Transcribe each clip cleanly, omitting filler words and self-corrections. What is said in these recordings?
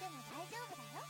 でも大丈夫だよ。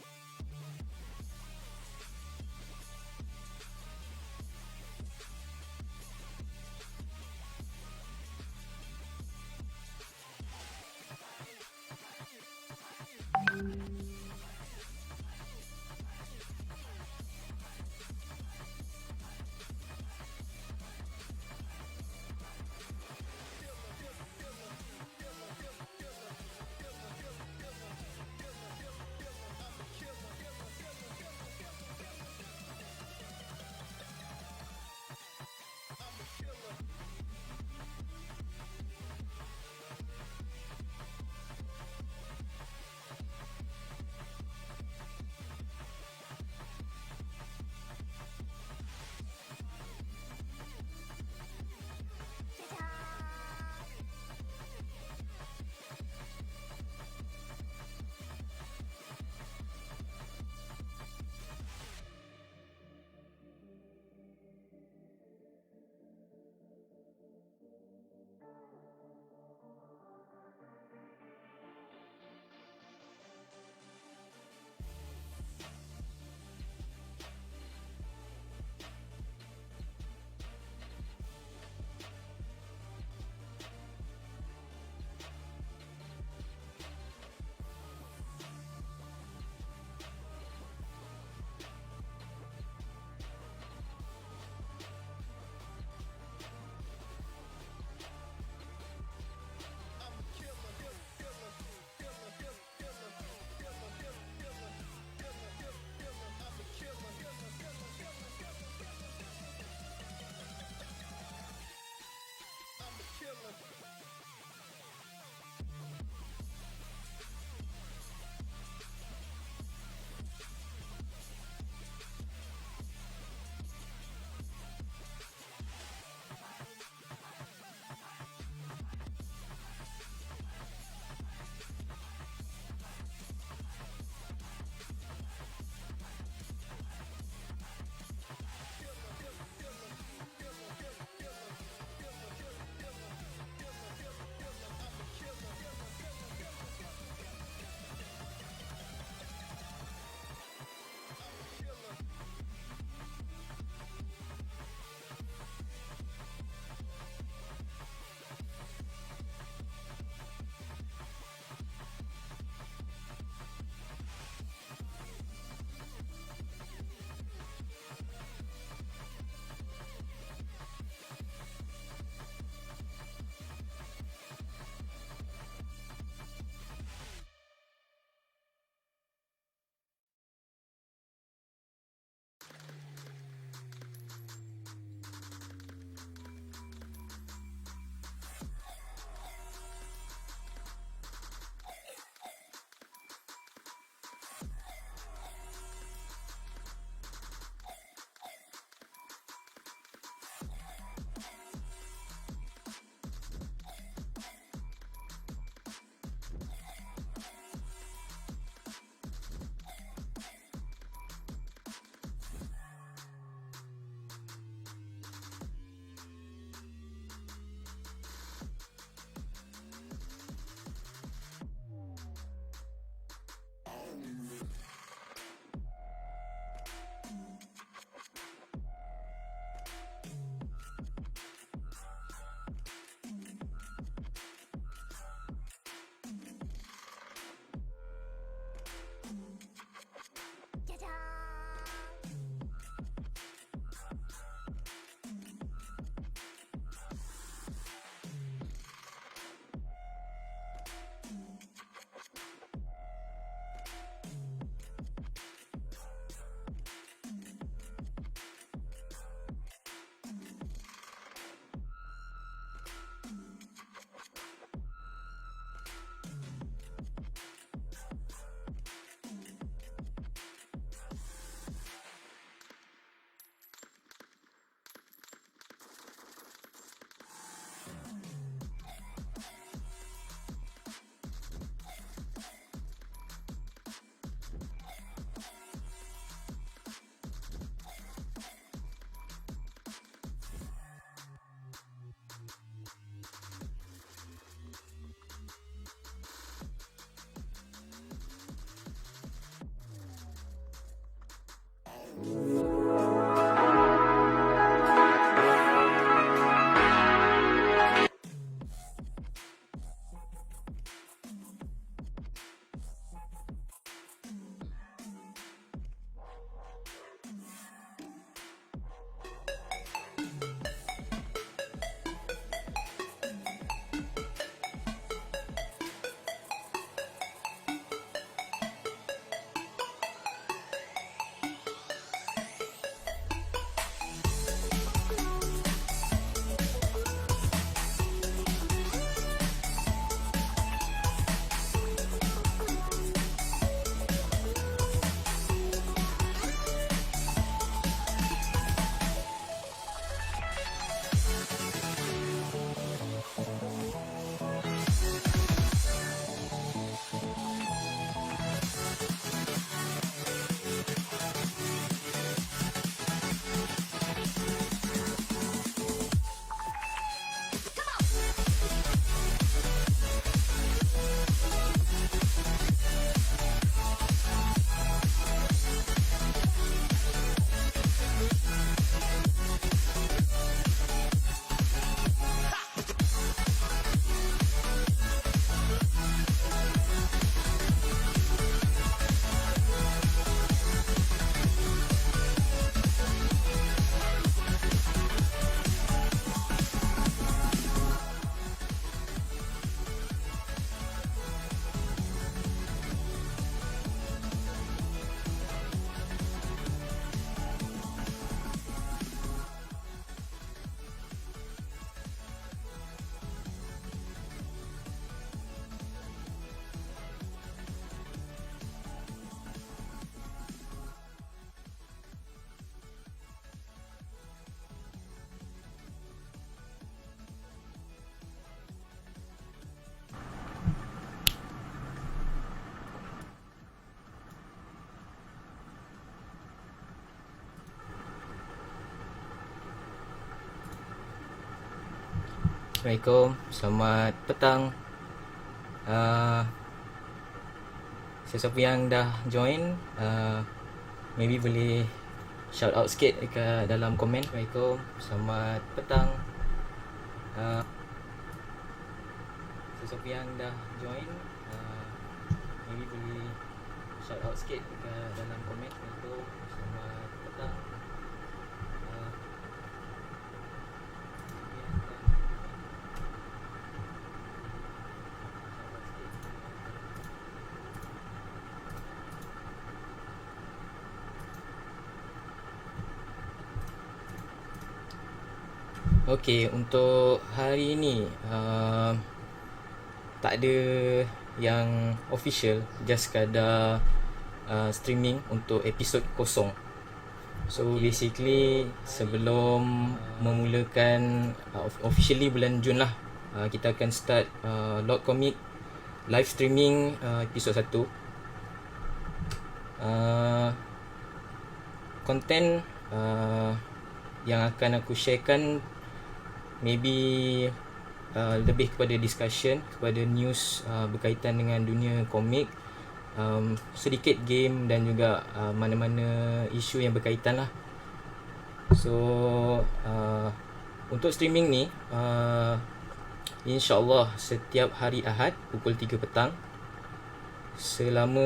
Assalamualaikum, selamat petang. uh, Sesiapa yang dah join, maybe boleh shout out sikit dekat dalam komen. Assalamualaikum, selamat petang. uh, Sesiapa yang dah join, maybe boleh shout out sikit dekat dalam komen. Assalamualaikum, selamat petang. uh, Okey, untuk hari ini tak ada yang official, just sekadar streaming untuk episod kosong. So basically sebelum memulakan officially bulan Jun lah, kita akan start Lord Comic live streaming episod 1. Konten yang akan aku sharekan maybe lebih kepada discussion, kepada news berkaitan dengan dunia komik, sedikit game dan juga mana-mana isu yang berkaitan lah. So untuk streaming ni InsyaAllah setiap hari Ahad pukul 3 petang, selama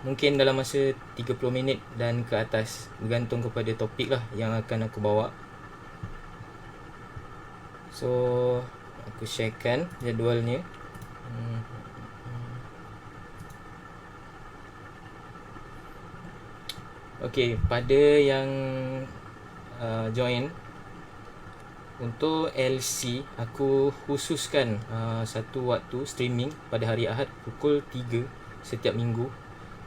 mungkin dalam masa 30 minit dan ke atas, bergantung kepada topik lah yang akan aku bawa. So aku sharekan jadualnya. Okey, pada yang join, untuk LC aku khususkan satu waktu streaming pada hari Ahad pukul 3 setiap minggu,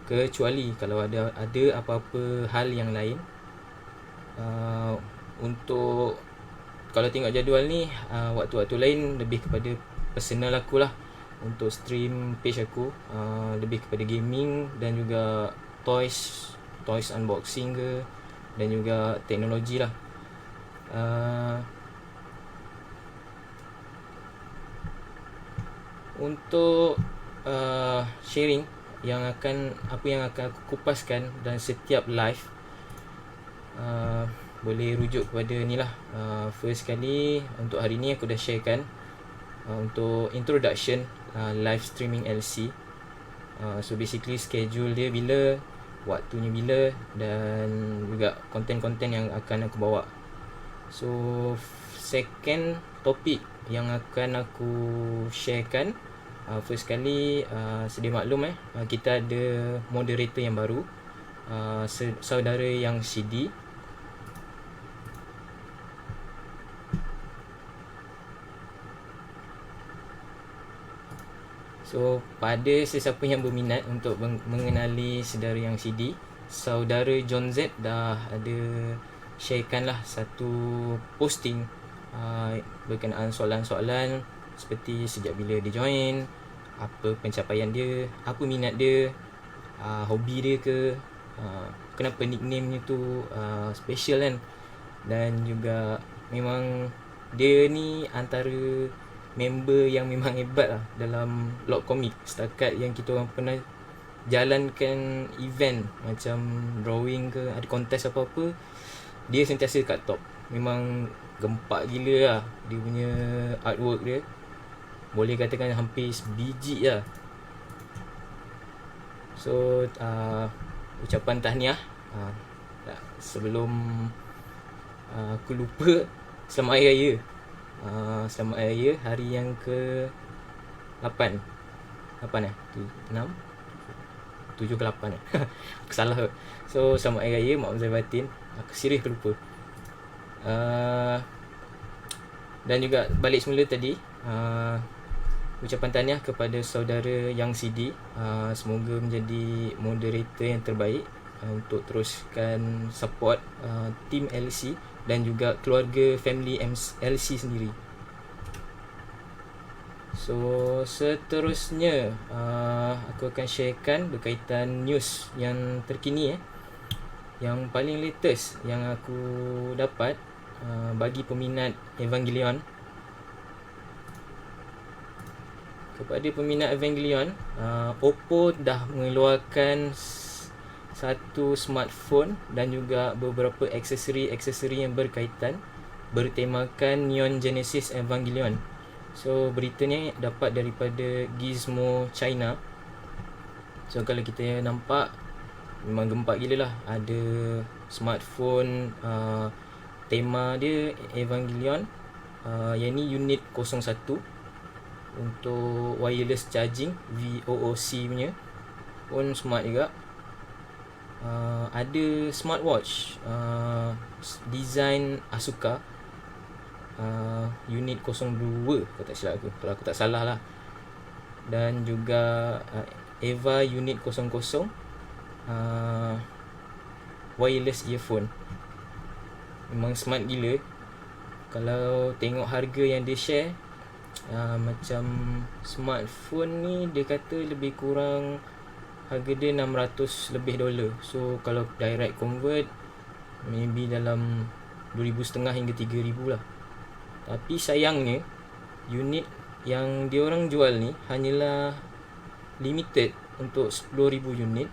kecuali kalau ada apa-apa hal yang lain. Untuk kalau tengok jadual ni, waktu-waktu lain lebih kepada personal aku lah. Untuk stream page aku lebih kepada gaming dan juga toys unboxing ke, dan juga teknologi lah. Untuk sharing apa yang akan aku kupaskan dan setiap live, boleh rujuk kepada ni lah. First kali untuk hari ni aku dah sharekan untuk introduction live streaming LC. So basically schedule dia bila, waktunya bila, dan juga konten-konten yang akan aku bawa. So second topik yang akan aku sharekan, first kali sedia maklum kita ada moderator yang baru, saudara yang CD. So pada sesiapa yang berminat untuk mengenali saudara yang CD, saudara John Z dah ada sharekan lah satu posting berkenaan soalan-soalan seperti sejak bila dia join, apa pencapaian dia, apa minat dia, hobi dia ke, kenapa nickname-nya tu special kan. Dan juga memang dia ni antara member yang memang hebat lah dalam Lord Comic. Setakat yang kita orang pernah jalankan event macam drawing ke, ada kontes apa-apa, dia sentiasa kat top. Memang gempak gila lah dia punya artwork dia, boleh katakan hampir sebiji lah. So ucapan tahniah. Sebelum aku lupa, selamat Hari Raya. Selamat Hari Raya, hari yang ke 8 6 7 ke 8 aku salah. So selamat Hari Raya, maaf zahir batin, aku serius lupa. Dan juga balik semula tadi, ucapan tahniah kepada saudara yang CD. Semoga menjadi moderator yang terbaik untuk teruskan support team LC dan juga keluarga family LC sendiri. So seterusnya aku akan sharekan berkaitan news yang terkini, yang paling latest yang aku dapat bagi peminat Evangelion. kepada peminat Evangelion, Oppo dah mengeluarkan satu smartphone dan juga beberapa aksesori yang berkaitan bertemakan Neon Genesis Evangelion. So berita ni dapat daripada Gizmo China. So kalau kita nampak, memang gempak gila lah. Ada smartphone tema dia Evangelion, yang ni unit 01 untuk wireless charging, VOOC punya, pun smart juga. Ada smartwatch design Asuka, unit 02 kalau tak silap aku, kalau aku tak salah lah. Dan juga Eva unit 00, wireless earphone. Memang smart gila. Kalau tengok harga yang dia share, macam smartphone ni dia kata lebih kurang harga dia $600 lebih. So kalau direct convert, maybe dalam 2,500 hingga 3,000 lah. Tapi sayangnya, unit yang diorang jual ni hanyalah limited untuk 10,000 unit,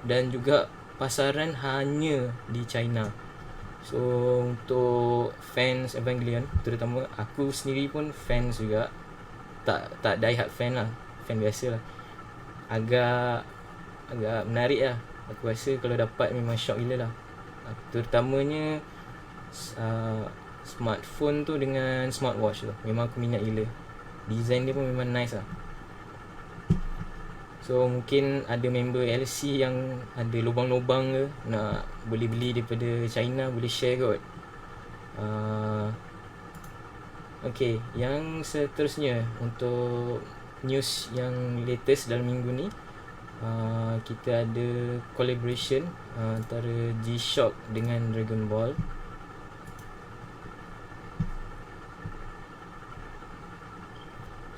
dan juga pasaran hanya di China. So untuk fans Evangelion, terutama aku sendiri pun fans juga, tak die hard fan lah, fan biasa lah, agak menarik lah. Aku rasa kalau dapat memang shock gila lah. Terutamanya smartphone tu dengan smartwatch tu, memang aku minat gila. Design dia pun memang nice lah. So mungkin ada member LC yang ada lubang-lubang ke, nak boleh beli daripada China, boleh share kot. Okay, yang seterusnya untuk news yang latest dalam minggu ni, kita ada collaboration antara G-Shock dengan Dragon Ball.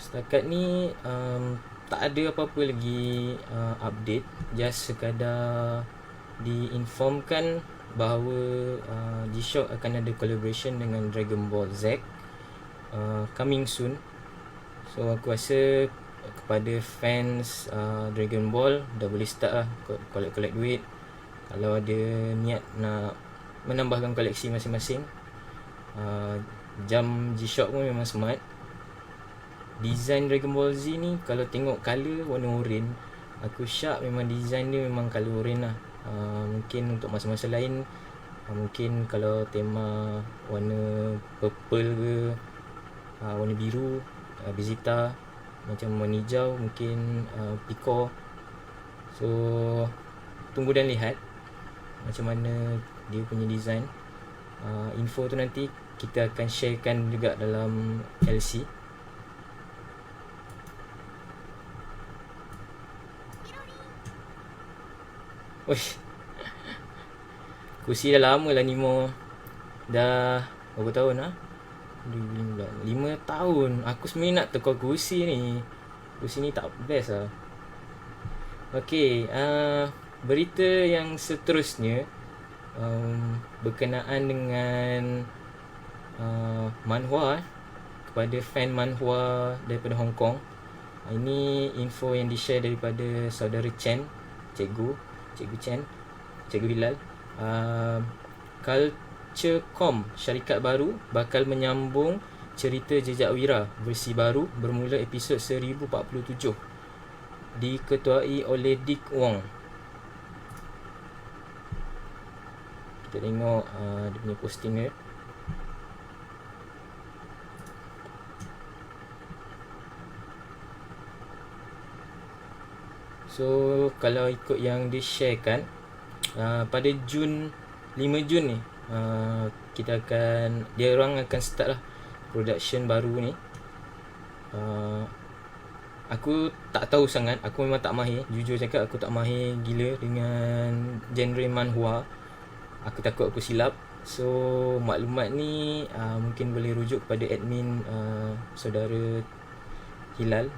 Setakat ni tak ada apa-apa lagi update. Just sekadar diinformkan bahawa G-Shock akan ada collaboration dengan Dragon Ball Z coming soon. So aku rasa kepada fans Dragon Ball dah boleh start lah collect duit. Kalau ada niat nak menambahkan koleksi masing-masing. Jam G-Shock pun memang smart. Design Dragon Ball Z ni, kalau tengok color warna oranye, aku syak memang design dia memang color oranye lah. Mungkin untuk masa-masa lain, mungkin kalau tema warna purple ke, warna biru, Vegeta, macam warna hijau mungkin Pico. So tunggu dan lihat macam mana dia punya design. Info tu nanti kita akan sharekan juga dalam LC. Uish, kursi dah lama lah Nemo. Dah berapa tahun lah? 5 tahun. Aku sebenarnya nak tukar kursi ni. Kursi ni tak best lah. Okay, berita yang seterusnya berkenaan dengan manhwa. Kepada fan manhwa daripada Hong Kong, ini info yang di-share daripada saudara Chen, Cikgu Chen, Cikgu Hilal. Culture.com, syarikat baru, bakal menyambung cerita Jejak Wira versi baru bermula episod 1047, diketuai oleh Dick Wong. Kita tengok dia punya posting dia. So kalau ikut yang di-sharekan, pada 5 Jun ni, kita akan, dia orang akan start lah production baru ni. Aku tak tahu sangat, aku memang tak mahir, jujur cakap aku tak mahir gila dengan genre manhwa. Aku takut aku silap. So maklumat ni mungkin boleh rujuk kepada admin saudara Hilal,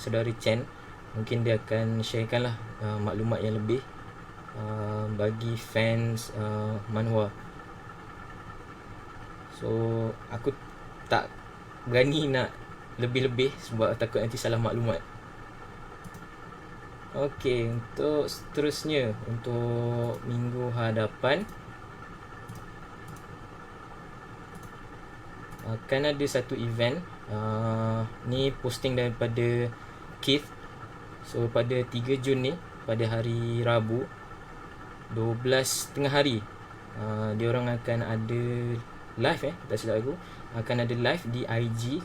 saudara Chen. Mungkin dia akan sharekan lah maklumat yang lebih bagi fans manhwa. So aku tak berani nak lebih-lebih sebab takut nanti salah maklumat. Okey, untuk seterusnya, untuk minggu hadapan akan ada satu event. Ni posting daripada Keith. So pada 3 Jun ni, pada hari Rabu 12 tengah hari, diorang akan ada live, tak silap aku, akan ada live di IG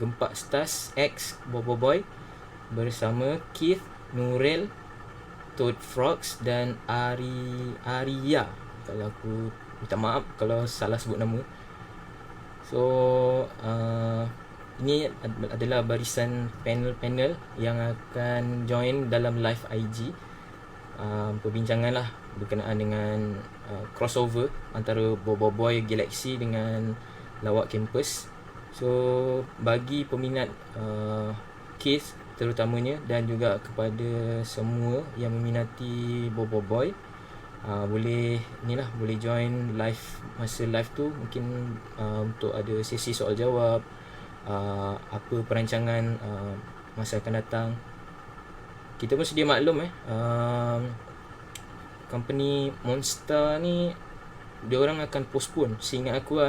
Gempak Stars X Boboiboy bersama Keith, Nurel, Toad Frogs dan Aria. Kalau aku minta maaf kalau salah sebut nama. So ini adalah barisan panel-panel yang akan join dalam live IG. Perbincangan lah berkenaan dengan crossover antara Boboiboy Galaxy dengan Lawak Campus. So bagi peminat Keith terutamanya dan juga kepada semua yang meminati Boboiboy, boleh join live. Masa live tu mungkin untuk ada sesi soal jawab, apa perancangan masa akan datang. Kita pun sedia maklum company Monster ni diorang akan postpone. Seingat aku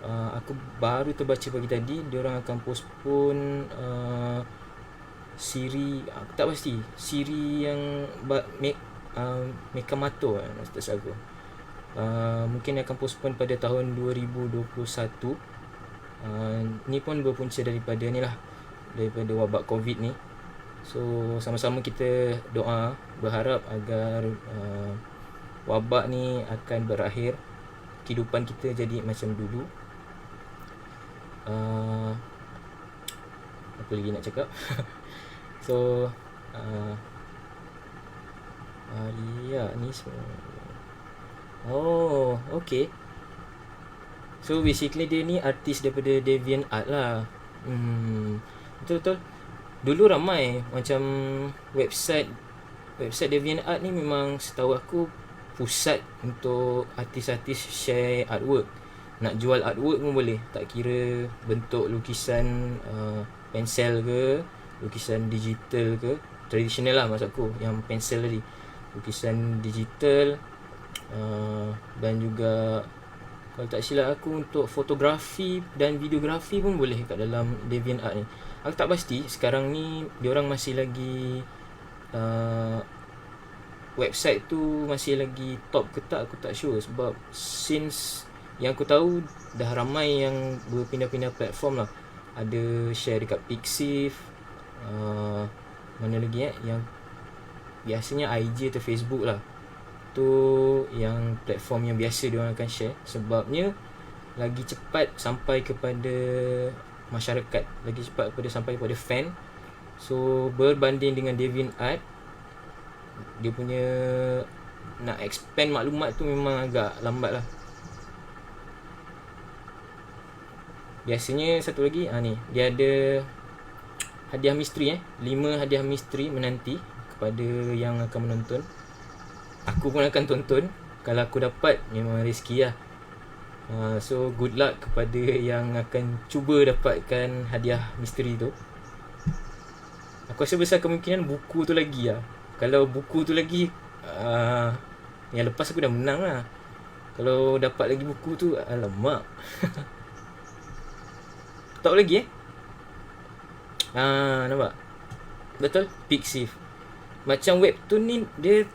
aku baru terbaca pagi tadi, diorang akan postpone siri, aku tak pasti, siri yang Mekamato tak salah aku. Mungkin akan postpone pada tahun 2021. Ni pun berpunca daripada wabak COVID ni. So sama-sama kita doa, berharap agar wabak ni akan berakhir, kehidupan kita jadi macam dulu. Apa lagi nak cakap? So Aria ni semua. Oh, okay. So basically dia ni artis daripada DeviantArt lah. Betul-betul. Dulu ramai macam website DeviantArt ni memang setahu aku pusat untuk artis-artis share artwork. Nak jual artwork pun boleh, tak kira bentuk lukisan pensel ke, lukisan digital ke, tradisional lah maksudku, yang pensel tadi, lukisan digital, dan juga kalau tak silap aku untuk fotografi dan videografi pun boleh kat dalam DeviantArt ni. Aku tak pasti sekarang ni diorang masih lagi website tu masih lagi top ke tak, aku tak sure. Sebab since yang aku tahu dah ramai yang berpindah-pindah platform lah. Ada share dekat Pixiv, mana lagi yang biasanya IG atau Facebook lah. Tu yang platform yang biasa diorang akan share, sebabnya lagi cepat sampai kepada masyarakat, lagi cepat sampai kepada fan. So berbanding dengan DeviantArt, dia punya nak expand maklumat tu memang agak lambat lah. Biasanya satu lagi ni, dia ada hadiah misteri 5 hadiah misteri menanti kepada yang akan menonton. Aku pun akan tonton. Kalau aku dapat, memang rezeki lah. So good luck kepada yang akan cuba dapatkan hadiah misteri tu. Aku rasa besar kemungkinan buku tu lagi lah. Kalau buku tu lagi, yang lepas aku dah menang lah. Kalau dapat lagi buku tu, alamak. Tahu lagi nampak? Betul? Pixiv. Macam webtoon ni, dia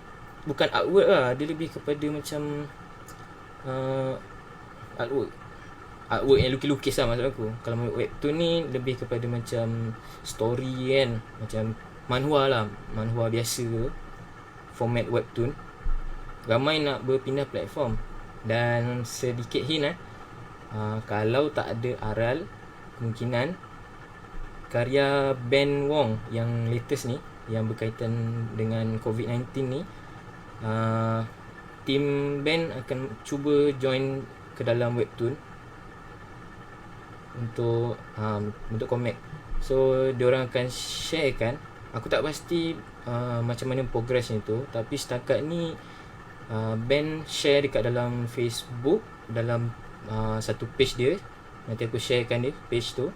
bukan artwork lah, dia lebih kepada macam artwork yang lukis-lukis lah maksud aku. Kalau webtoon ni lebih kepada macam story kan, macam manhwa lah, manhwa biasa, format webtoon. Ramai nak berpindah platform. Dan sedikit hint kalau tak ada Aral, kemungkinan karya Ben Wong yang latest ni, yang berkaitan dengan COVID-19 ni, tim Ben akan cuba join ke dalam webtoon untuk comic. So diorang akan sharekan. Aku tak pasti macam mana progressnya tu, tapi setakat ni Ben share dekat dalam Facebook, dalam satu page dia. Nanti aku sharekan dia page tu.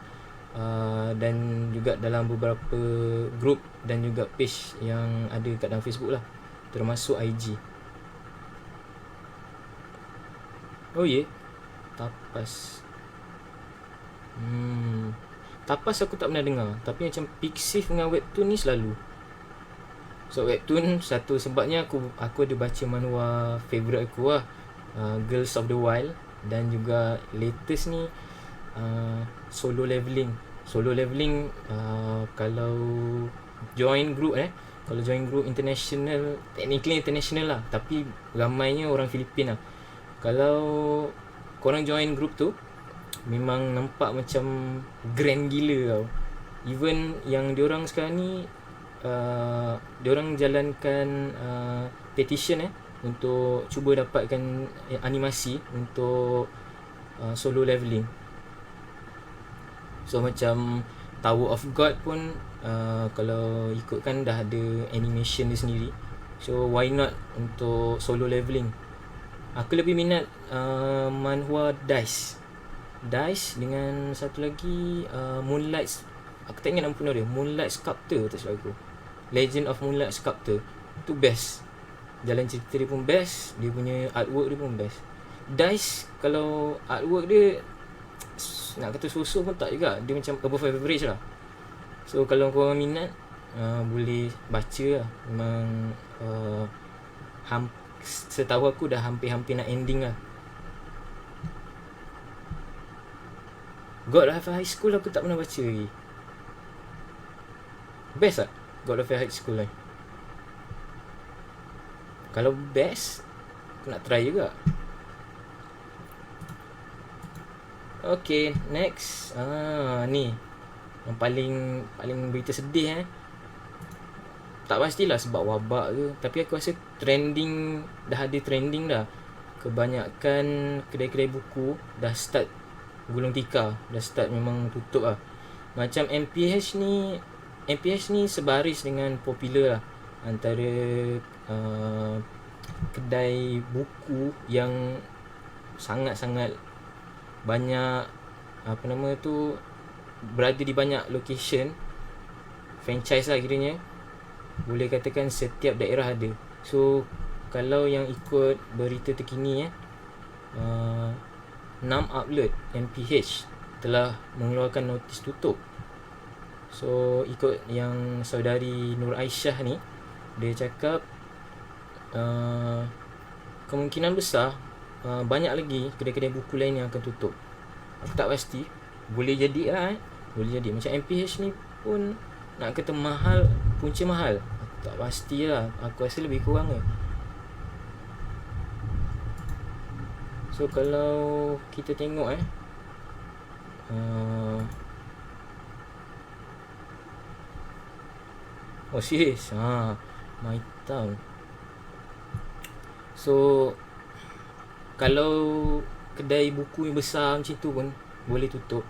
dan juga dalam beberapa group dan juga page yang ada kat dalam Facebook lah, termasuk IG. Oh yeah, Tapas. Tapas aku tak pernah dengar, tapi macam Pixiv dengan Webtoon ni selalu. So Webtoon satu sebabnya aku ada baca manhwa favourite aku lah, Girls of the Wild, dan juga latest ni Solo Leveling. Kalau join group kalau join group international, technically international lah, tapi ramainya orang Filipina lah. Kalau korang join group tu, memang nampak macam grand gila tau. Even yang diorang sekarang ni, diorang jalankan petition untuk cuba dapatkan animasi untuk Solo Leveling. So macam Tower of God pun kalau ikutkan dah ada animation dia sendiri. So why not untuk Solo Leveling? Aku lebih minat manhwa Dice dengan satu lagi Moonlight, aku tak ingat nama penuh dia, Moonlight Sculptor tak silap aku, Legend of Moonlight Sculptor. Tu best, jalan cerita dia pun best, dia punya artwork dia pun best. Dice kalau artwork dia nak kata so-so pun tak juga, dia macam above average lah. So kalau korang minat, boleh baca lah. Memang setahu aku dah hampir-hampir nak ending lah. God of High School aku tak pernah baca lagi. Best tak God of High School ni? Kalau best, aku nak try juga. Okay, next. Ni yang paling berita sedih tak pastilah sebab wabak ke, tapi aku rasa dah ada trending dah. Kebanyakan kedai-kedai buku dah start gulung tikar, dah start memang tutup lah. Macam MPH ni sebaris dengan popular lah antara kedai buku yang sangat-sangat banyak, berada di banyak location, franchise lah kiranya, boleh katakan setiap daerah ada. So kalau yang ikut berita terkini 6 outlet MPH telah mengeluarkan notis tutup. So ikut yang saudari Nur Aisyah ni, dia cakap kemungkinan besar banyak lagi kedai-kedai buku lain yang akan tutup. Aku tak pasti, boleh jadi lah boleh jadi. Macam MPH ni pun nak kata mahal, punca mahal, aku tak pasti lah. Aku rasa lebih kurang ke. So kalau kita tengok serious My Town. So kalau kedai buku yang besar macam tu pun boleh tutup,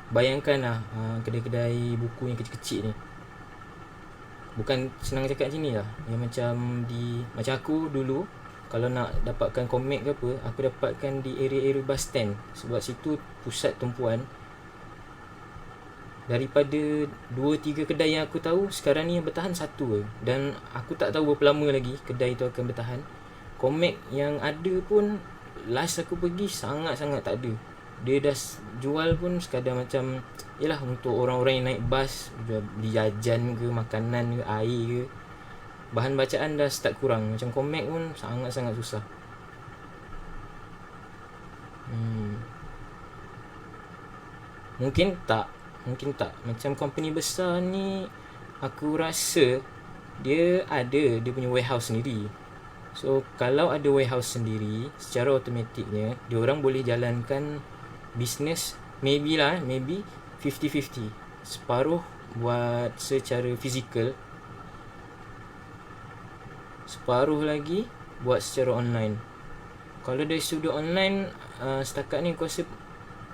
bayangkan lah kedai-kedai buku yang kecil-kecil ni. Bukan senang cakap macam ni lah, yang macam aku dulu, kalau nak dapatkan komik ke apa, aku dapatkan di area-area bus stand, sebab situ pusat tumpuan. Daripada 2-3 kedai yang aku tahu, sekarang ni yang bertahan satu je. Dan aku tak tahu berapa lama lagi kedai tu akan bertahan. Komik yang ada pun, last aku pergi sangat-sangat tak ada. Dia dah jual pun sekadar macam, yelah, untuk orang-orang yang naik bas, beli jajan ke, makanan ke, air ke. Bahan bacaan dah start kurang. Macam komik pun sangat-sangat susah. Mungkin tak. Macam company besar ni, aku rasa dia punya warehouse sendiri. So kalau ada warehouse sendiri, secara automatiknya diorang boleh jalankan bisnes, maybe 50-50. Separuh buat secara fizikal, separuh lagi buat secara online. Kalau dari sudut online, setakat ni aku rasa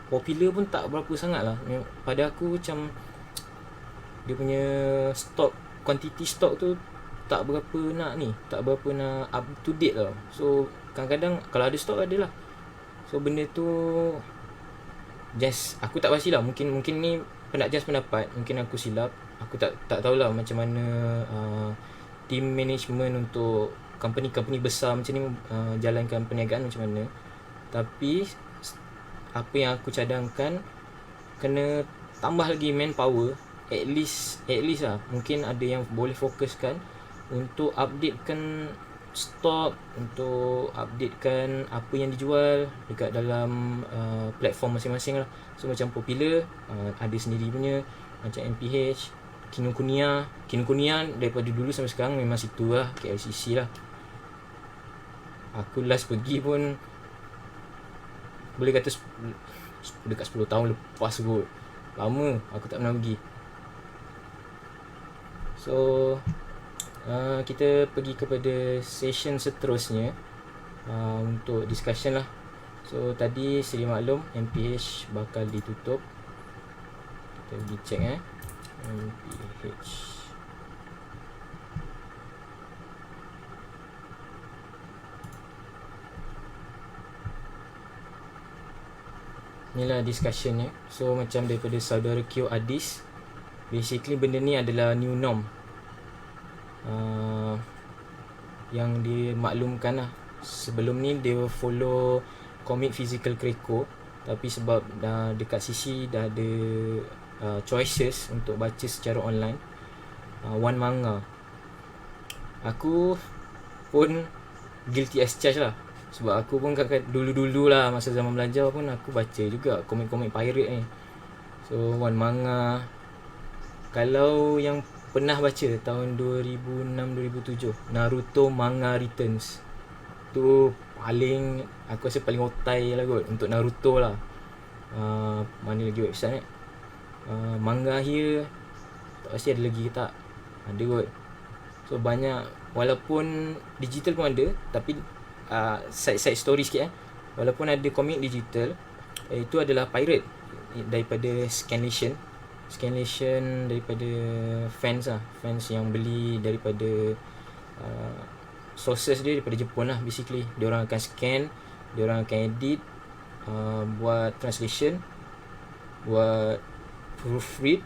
popular pun tak berapa sangat lah. Pada aku macam dia punya quantity stock tu tak berapa nak up to date lah. So kadang-kadang kalau ada stok ada lah. So benda tu just aku tak pasti lah, mungkin ni nak just pendapat, mungkin aku silap. Aku tak tahulah macam mana team management untuk company besar macam ni jalankan perniagaan macam mana. Tapi apa yang aku cadangkan, kena tambah lagi manpower, at least lah. Mungkin ada yang boleh fokuskan untuk updatekan stok, untuk updatekan apa yang dijual dekat dalam platform masing-masing lah. So macam Popular ada sendiri punya, macam MPH, Kinokuniya daripada dulu sampai sekarang memang situ lah, KLCC lah. Aku last pergi pun boleh kata dekat 10 tahun lepas kot. Lama aku tak pernah pergi. So kita pergi kepada session seterusnya untuk discussion lah. So tadi sedia maklum MPH bakal ditutup. Kita pergi check MPH. Inilah discussionnya. So macam daripada saudara Q Adis, basically benda ni adalah new norm yang dimaklumkan lah. Sebelum ni dia follow comic physical Krakow, tapi sebab dah dekat sisi dah ada choices untuk baca secara online, one manga. Aku pun guilty as charged lah, sebab aku pun dulu-dulu lah masa zaman belajar pun aku baca juga komik-komik pirate ni. So one manga, kalau yang pernah baca tahun 2006-2007 Naruto Manga Returns, tu paling, aku rasa paling otai lah kot untuk Naruto lah. Mana lagi website ni, Manga Here, tak pasti ada lagi ke tak, ada kot. So banyak, walaupun digital pun ada, tapi side story sikit walaupun ada komik digital, itu adalah pirate daripada Scanlation daripada fans yang beli daripada sources dia daripada Jepun lah. Basically diorang akan scan, diorang akan edit, buat translation, buat proofread.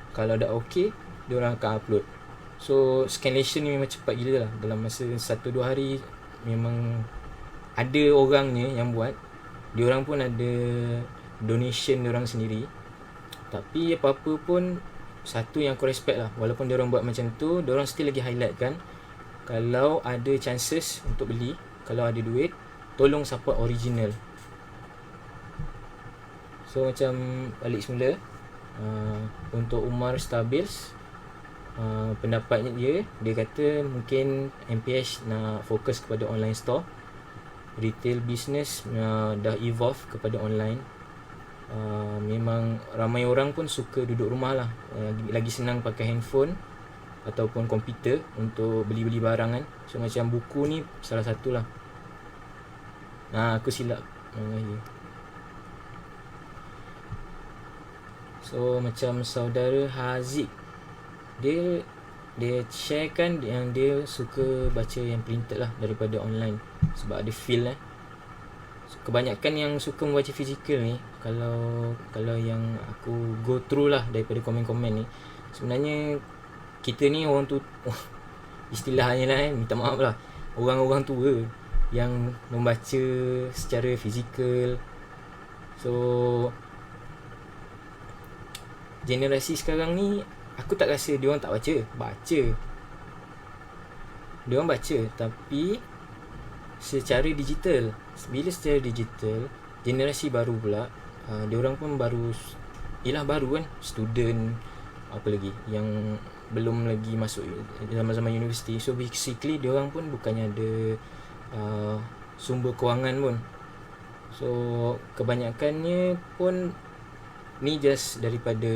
Kalau dah okay, diorang akan upload. So Scanlation ni memang cepat gila lah, dalam masa 1-2 hari memang ada orangnya yang buat. Diorang pun ada donation diorang sendiri. Tapi apa-apa pun, satu yang aku respect lah, walaupun diorang buat macam tu, diorang still lagi highlight kan, kalau ada chances untuk beli, kalau ada duit, tolong support original. So macam balik semula, untuk Umar Stables, pendapatnya dia kata mungkin MPH nak fokus kepada online store, retail business dah evolve kepada online. Memang ramai orang pun suka duduk rumah lah, lagi senang pakai handphone ataupun komputer untuk beli-beli barang kan. So macam buku ni salah satu lah. Aku silap. So macam saudara Haziq, dia sharekan yang dia suka baca yang printed lah daripada online, sebab ada feel kebanyakan yang suka membaca fizikal ni, kalau yang aku go through lah daripada komen-komen ni, sebenarnya kita ni orang tu istilahnya lah minta maaf lah, orang-orang tua yang membaca secara fizikal. So generasi sekarang ni, aku tak rasa diorang tak baca. Diorang baca, tapi secara digital. Bila secara digital, generasi baru pula, diorang pun baru kan, student, apa lagi yang belum lagi masuk zaman-zaman universiti. So basically diorang pun bukannya ada sumber kewangan pun. So kebanyakannya pun ni just daripada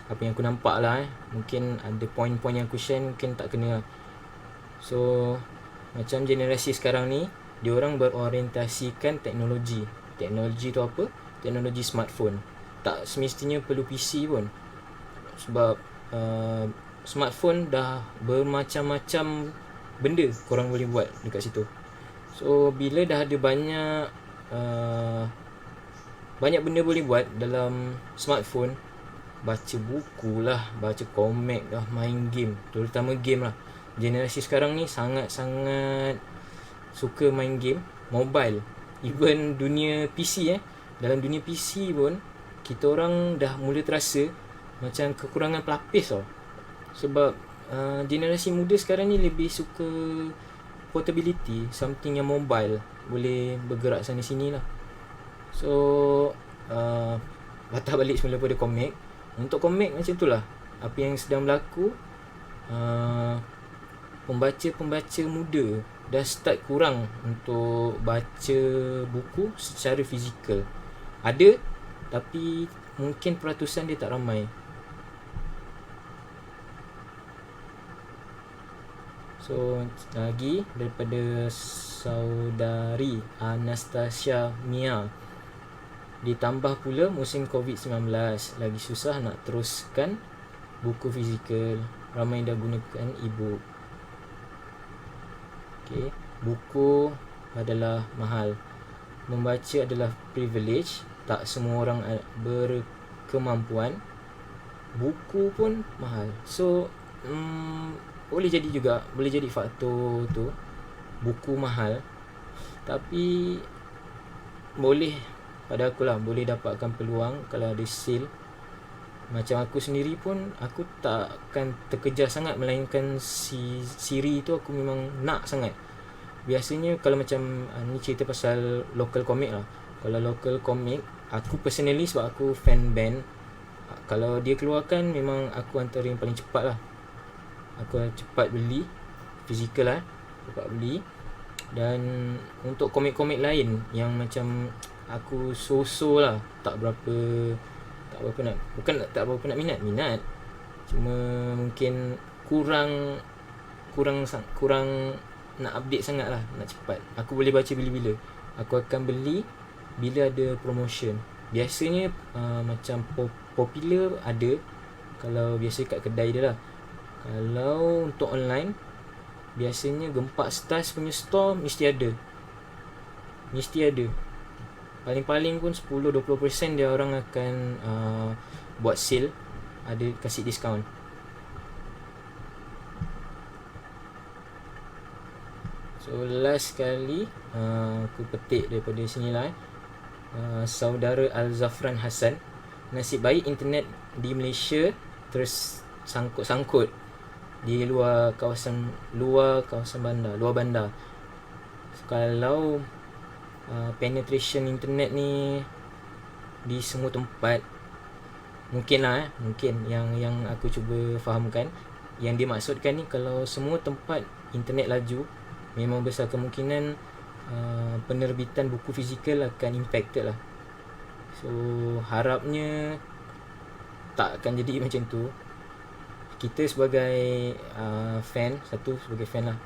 apa yang aku nampak lah. Mungkin ada poin-poin yang aku share mungkin tak kena. So macam generasi sekarang ni, diorang berorientasikan teknologi. Teknologi tu apa? Teknologi smartphone. Tak semestinya perlu PC pun, sebab smartphone dah bermacam-macam benda korang boleh buat dekat situ. So bila dah ada banyak banyak benda boleh buat dalam smartphone. Baca buku lah, baca komik lah, main game, terutama game lah. Generasi sekarang ni sangat-sangat suka main game mobile. Even dunia PC dalam dunia PC pun kita orang dah mula terasa macam kekurangan pelapis tau. Sebab generasi muda sekarang ni lebih suka portability, something yang mobile, boleh bergerak sana sini lah. So patah balik semula pada komik. Untuk komik macam tu lah, apa yang sedang berlaku, pembaca-pembaca muda dah start kurang untuk baca buku secara fizikal. Ada, tapi mungkin peratusan dia tak ramai. So lagi daripada saudari Anastasia Mia, ditambah pula musim COVID-19, lagi susah nak teruskan buku fizikal, ramai dah gunakan e-book. Okay. Buku adalah mahal. Membaca adalah privilege, tak semua orang berkemampuan. Buku pun mahal. So boleh jadi faktor tu, buku mahal. Tapi boleh, pada aku lah, boleh dapatkan peluang kalau ada sale. Macam aku sendiri pun, aku takkan terkejar sangat, melainkan siri tu aku memang nak sangat. Biasanya kalau macam ni cerita pasal local comic lah. Kalau local comic, aku personally, sebab aku fan band, kalau dia keluarkan memang aku antara yang paling cepat lah. Aku cepat beli fizikal lah, cepat beli. Dan untuk komik-komik lain yang macam aku so-so lah, tak berapa nak minat, cuma mungkin kurang nak update sangat lah, nak cepat. Aku boleh baca bila-bila. Aku akan beli bila ada promotion. Biasanya macam popular ada, kalau biasa kat kedai dia lah. Kalau untuk online, biasanya Gempak Stars punya store mesti ada. Paling-paling pun 10-20% dia orang akan buat sale, ada kasih diskaun. So last kali aku petik daripada sini lah. Saudara Al-Zafran Hassan, nasib baik internet di Malaysia terus sangkut di luar kawasan bandar. So, kalau penetration internet ni di semua tempat, mungkin yang aku cuba fahamkan, yang dia maksudkan ni, kalau semua tempat internet laju, memang besar kemungkinan penerbitan buku fizikal akan impacted lah. So harapnya tak akan jadi macam tu. Kita sebagai fan, satu sebagai fan lah,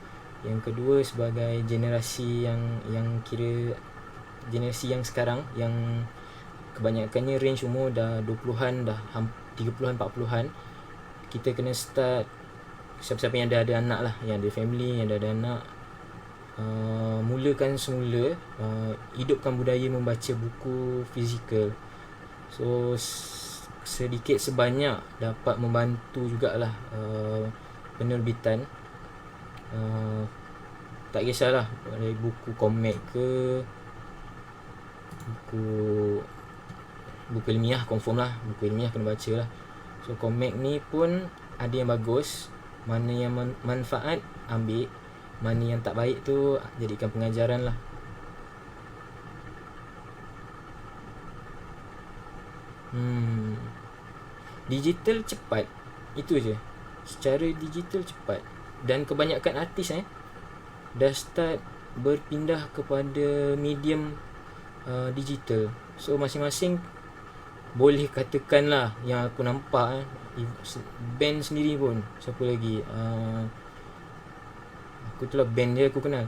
yang kedua sebagai generasi yang kira generasi yang sekarang, yang kebanyakannya range umur dah 20-an, dah 30-an, 40-an. Kita kena start, siapa-siapa yang ada anak lah, yang ada family, yang ada anak, mulakan semula, hidupkan budaya membaca buku fizikal. So sedikit sebanyak dapat membantu jugalah penerbitan. Tak kisahlah dari buku komik ke buku ilmiah, confirm lah buku ilmiah kena baca lah. So komik ni pun ada yang bagus, mana yang manfaat ambil, mana yang tak baik tu jadikan pengajaran lah. Digital cepat, itu je. Secara digital cepat. Dan kebanyakan artis dah start berpindah kepada medium digital. So masing-masing boleh katakan lah, yang aku nampak band sendiri pun, siapa lagi, aku tu lah band dia aku kenal.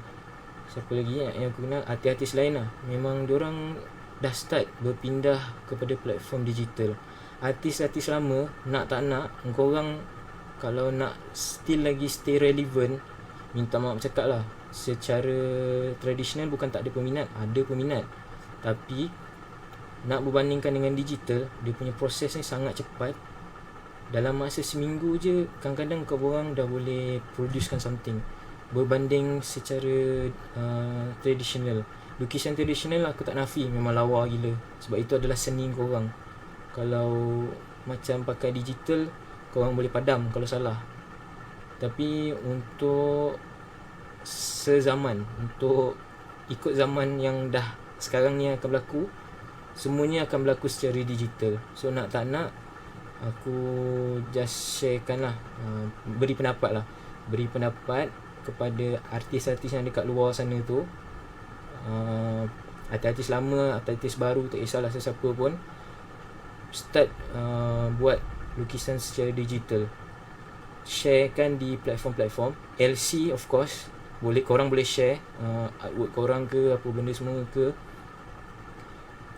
Siapa lagi yang aku kenal, artis-artis lain lah, memang diorang dah start berpindah kepada platform digital. Artis-artis lama, nak tak nak, korang kalau nak still lagi stay relevant, minta maaf cakap lah, secara tradisional bukan tak ada peminat, ada peminat. Tapi nak berbandingkan dengan digital, dia punya proses ni sangat cepat. Dalam masa seminggu je kadang-kadang kau orang dah boleh producekan something, berbanding secara traditional. Lukisan tradisional aku tak nafi memang lawa gila, sebab itu adalah seni korang. Kalau macam pakai digital, korang boleh padam kalau salah. Tapi untuk sezaman, untuk ikut zaman yang dah sekarang ni akan berlaku, semuanya akan berlaku secara digital. So nak tak nak, aku just sharekan lah, beri pendapat kepada artis-artis yang dekat luar sana tu, artis lama, artis baru, tak kisahlah sesiapa pun, start buat lukisan secara digital. Sharekan di platform-platform LC, of course, korang boleh share artwork korang ke apa benda semua ke.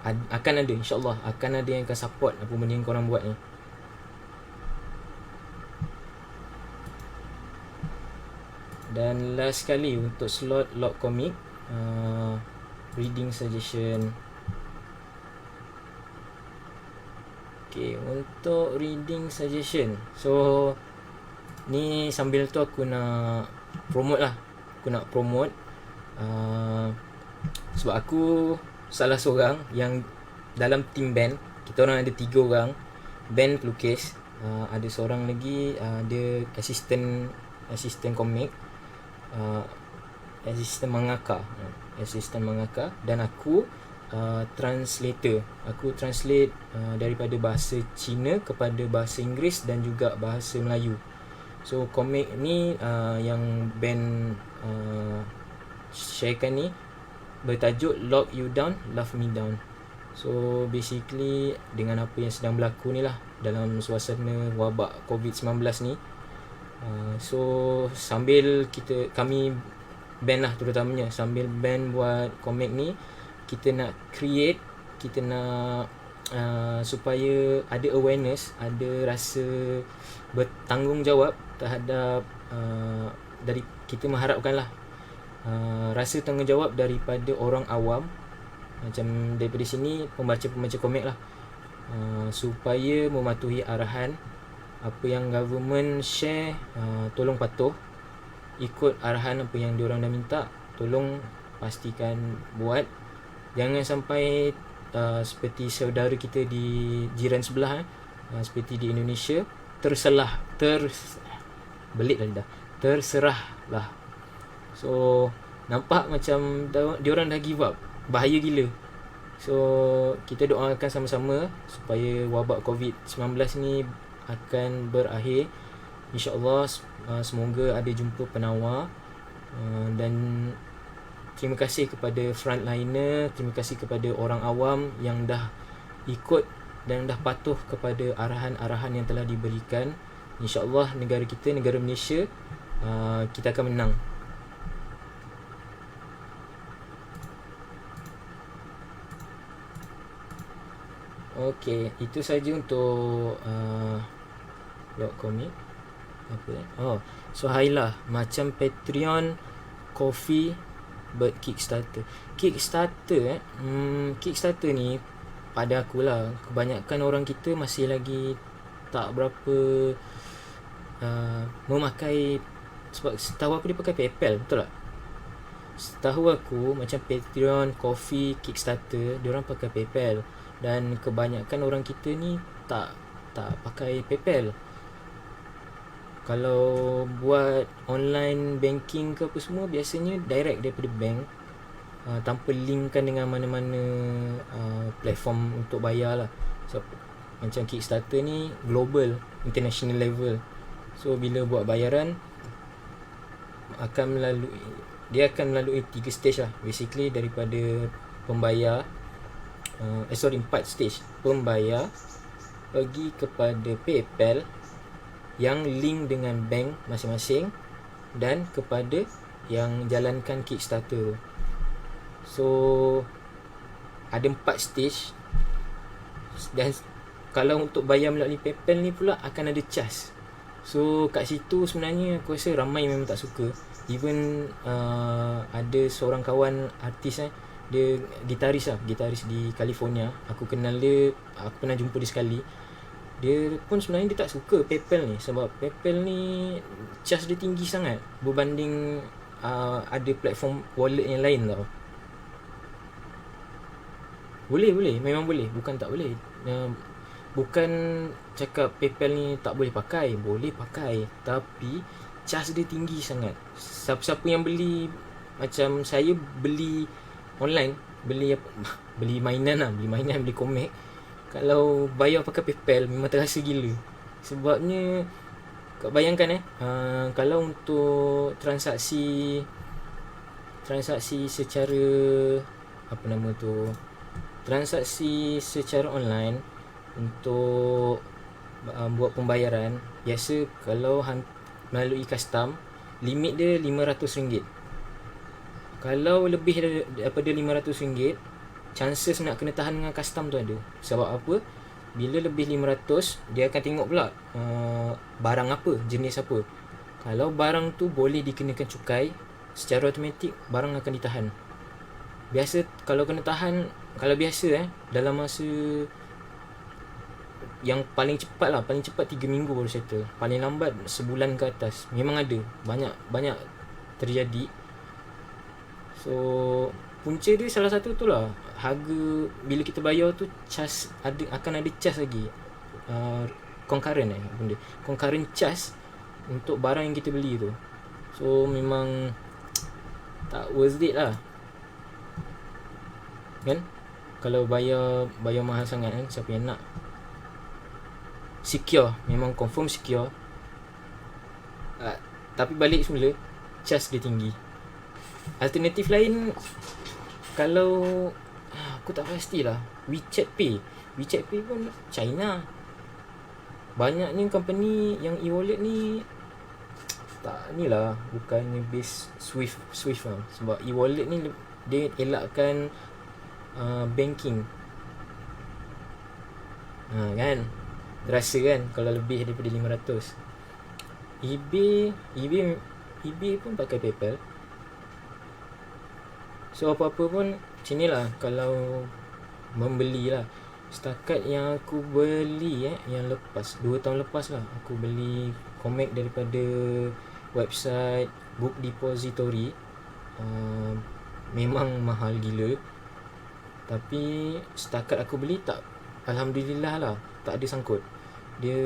Akan ada, insyaAllah akan ada yang akan support apa benda yang korang buat ni. Dan last sekali untuk slot log comic, reading suggestion. Okay, untuk reading suggestion, so ni sambil tu aku nak promote lah. Sebab aku salah seorang yang dalam team band. Kita orang ada 3 orang band pelukis. Ada seorang lagi, dia assistant komik, assistant mangaka, dan aku translator. Aku translate daripada bahasa Cina kepada bahasa Inggeris dan juga bahasa Melayu. So komik ni yang band sharekan ni bertajuk Lock You Down, Love Me Down. So basically dengan apa yang sedang berlaku ni lah dalam suasana wabak COVID-19 ni, so sambil kami band lah terutamanya, sambil band buat komik ni, kita nak create, kita nak supaya ada awareness, ada rasa bertanggungjawab terhadap dari kita mengharapkan lah rasa tanggungjawab daripada orang awam, macam daripada sini pembaca-pembaca komik lah, supaya mematuhi arahan apa yang government share. Tolong patuh ikut arahan apa yang diorang dah minta. Tolong pastikan buat, jangan sampai seperti saudara kita di jiran sebelah, seperti di Indonesia, terserah lah. So nampak macam diorang dah give up, bahaya gila. So kita doakan sama-sama supaya wabak COVID-19 ni akan berakhir, InsyaAllah. Semoga ada jumpa penawar, dan terima kasih kepada frontliner, terima kasih kepada orang awam yang dah ikut dan dah patuh kepada arahan-arahan yang telah diberikan. InsyaAllah negara kita, negara Malaysia, kita akan menang. Okey, itu saja untuk blog komik. So Hailah, macam Patreon, Ko-fi, Bird Kickstarter. Kickstarter ni pada akulah, kebanyakan orang kita masih lagi tak berapa memakai. Sebab setahu aku dia pakai PayPal, betul tak? Setahu aku macam Patreon, Ko-fi, Kickstarter, diorang pakai PayPal. Dan kebanyakan orang kita ni tak pakai PayPal. Kalau buat online banking ke apa semua, biasanya direct daripada bank, tanpa linkkan dengan mana-mana platform untuk bayar lah. So, macam Kickstarter ni global, international level. So bila buat bayaran, dia akan melalui 3 stage lah. Basically daripada pembayar, 4 stage. Pembayar, pergi kepada PayPal yang link dengan bank masing-masing, dan kepada yang jalankan Kickstarter. So ada 4 stage. Dan kalau untuk bayar melalui PayPal ni pula akan ada charge. So kat situ sebenarnya aku rasa ramai memang tak suka. Even ada seorang kawan artis, Dia gitaris di California. Aku kenal dia, aku pernah jumpa dia sekali. Dia pun sebenarnya dia tak suka PayPal ni, sebab PayPal ni charge dia tinggi sangat berbanding ada platform wallet yang lain tau. Boleh, memang boleh, bukan tak boleh. Bukan cakap PayPal ni tak boleh pakai, boleh pakai, tapi charge dia tinggi sangat. Siapa-siapa yang beli, macam saya beli online, beli mainan, beli komik, kalau bayar pakai PayPal memang terasa gila. Sebabnya kau bayangkan kalau untuk transaksi secara transaksi secara online untuk buat pembayaran, biasa kalau melalui custom, limit dia RM500. Kalau lebih daripada RM500, chances nak kena tahan dengan custom tu ada. Sebab apa? Bila lebih 500, dia akan tengok pula barang apa, jenis apa. Kalau barang tu boleh dikenakan cukai, secara automatik barang akan ditahan. Biasa kalau kena tahan, kalau biasa dalam masa yang paling cepat 3 minggu baru settle. Paling lambat sebulan ke atas. Memang ada, banyak terjadi. So punca dia salah satu tu lah, harga bila kita bayar tu charge akan ada charge lagi, concurrent charge untuk barang yang kita beli tu. So memang tak worth it lah kan, kalau bayar mahal sangat kan. Siapa yang nak? Secure, memang confirm secure, tapi balik semula, charge dia tinggi. Alternatif lain, kalau aku tak pastilah, WeChat Pay pun China. Banyaknya company yang e-wallet ni tak ni lah, bukannya base Swift lah. Sebab e-wallet ni dia elakkan banking. Kan terasa kan kalau lebih daripada 500. eBay pun pakai PayPal. So apa-apa pun macam ni lah kalau membeli lah. Setakat yang aku beli yang lepas, 2 tahun lepas lah, aku beli komik daripada website Book Depository. Memang mahal gila, tapi setakat aku beli, alhamdulillah lah, tak ada sangkut. Dia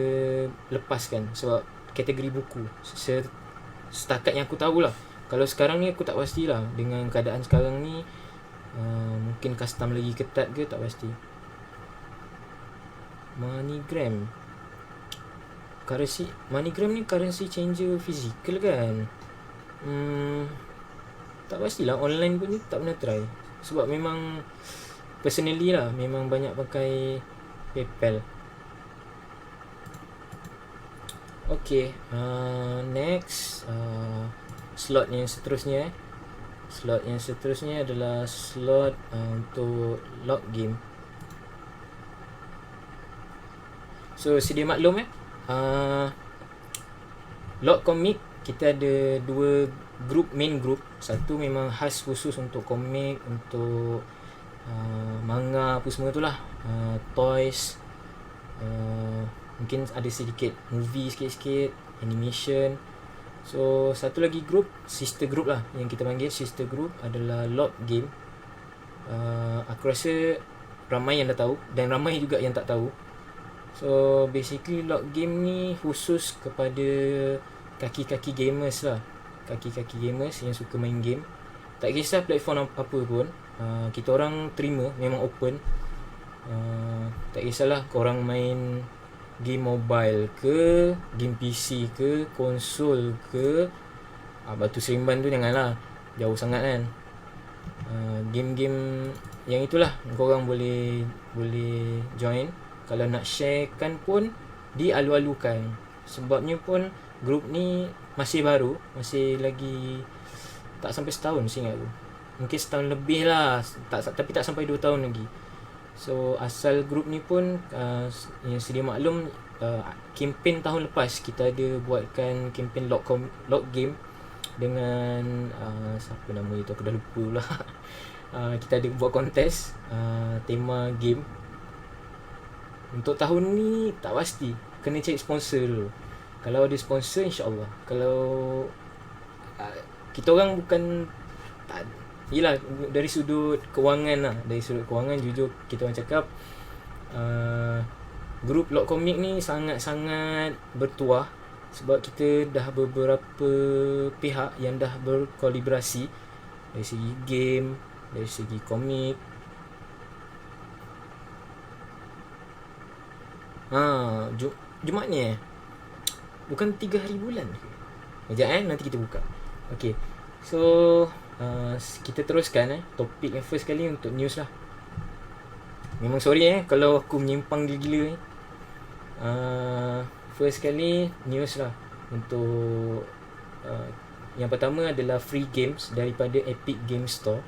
lepaskan sebab kategori buku. Setakat yang aku tahulah. Kalau sekarang ni aku tak pastilah, dengan keadaan sekarang ni mungkin custom lagi ketat ke, tak pasti. MoneyGram ni currency changer physical kan. Tak pastilah, online pun tak pernah try. Sebab memang personally lah, memang banyak pakai PayPal. Okay, next, slot yang seterusnya adalah slot untuk log game. So sedia maklum log komik kita ada 2 main group. Satu memang khas khusus untuk komik, untuk manga apa semua tu lah, toys, mungkin ada sedikit movie, sikit-sikit animation. So satu lagi group, sister group lah, yang kita panggil sister group adalah log game. Aku rasa ramai yang dah tahu dan ramai juga yang tak tahu. So basically log game ni khusus kepada kaki-kaki gamers lah, kaki-kaki gamers yang suka main game. Tak kisah platform apa pun, kita orang terima, memang open. Tak kisahlah korang main game mobile ke, game PC ke, konsol ke, Batu Seremban tu janganlah, jauh sangat kan. Game-game yang itulah korang boleh join. Kalau nak sharekan pun dialu-alukan. Sebabnya pun group ni masih baru, masih lagi tak sampai setahun seingat aku. Mungkin setahun lebih lah, tapi tak sampai 2 tahun lagi. So asal group ni pun yang sedia maklum, kempen tahun lepas kita ada buatkan kempen log game dengan siapa nama itu, aku dah lupa pula. kita ada buat kontes tema game. Untuk tahun ni tak pasti, kena cari sponsor dulu. Kalau ada sponsor, insyaAllah. Kalau kita orang bukan tak, yelah, dari sudut kewangan lah, dari sudut kewangan jujur kita orang cakap, grup Lok Komik ni sangat-sangat bertuah. Sebab kita dah beberapa pihak yang dah berkolaborasi dari segi game, dari segi komik. Jumaat ni bukan 3 hari bulan ke? Sekejap nanti kita buka. Okay, so kita teruskan topik yang first kali untuk news lah. Memang sorry kalau aku menyimpang gila-gila first kali news lah. Untuk yang pertama adalah free games daripada Epic Game Store.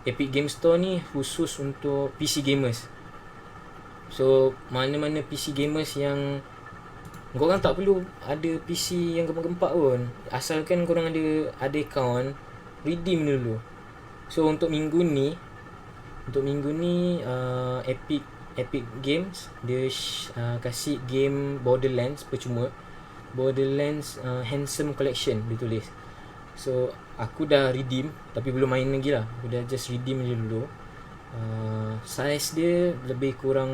Epic Game Store ni khusus untuk PC gamers. So mana-mana PC gamers yang korang tak perlu ada PC yang gempak-gempak pun, asalkan korang ada account, redeem dulu. So untuk minggu ni Epic Games dia kasih game Borderlands percuma. Borderlands Handsome Collection dia tulis. So aku dah redeem tapi belum main lagi lah. Aku dah just redeem je dulu. Size dia lebih kurang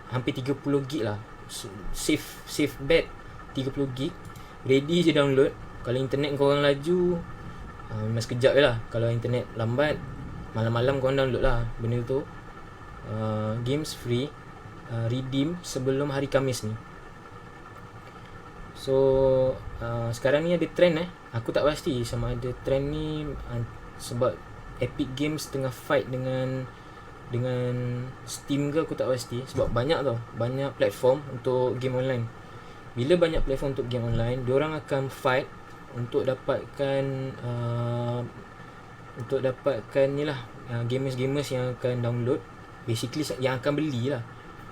hampir 30 gig lah. Safe bet 30 gig. Ready je download. Kalau internet korang laju, memang sekejap je lah. Kalau internet lambat, malam-malam korang download lah benda tu. Games free, redeem sebelum hari Khamis ni. So sekarang ni ada trend aku tak pasti sama ada trend ni sebab Epic Games tengah fight dengan Steam ke, aku tak pasti. Sebab banyak platform untuk game online. Bila banyak platform untuk game online, diorang akan fight untuk dapatkan ni lah, gamers-gamers yang akan download, basically yang akan beli lah.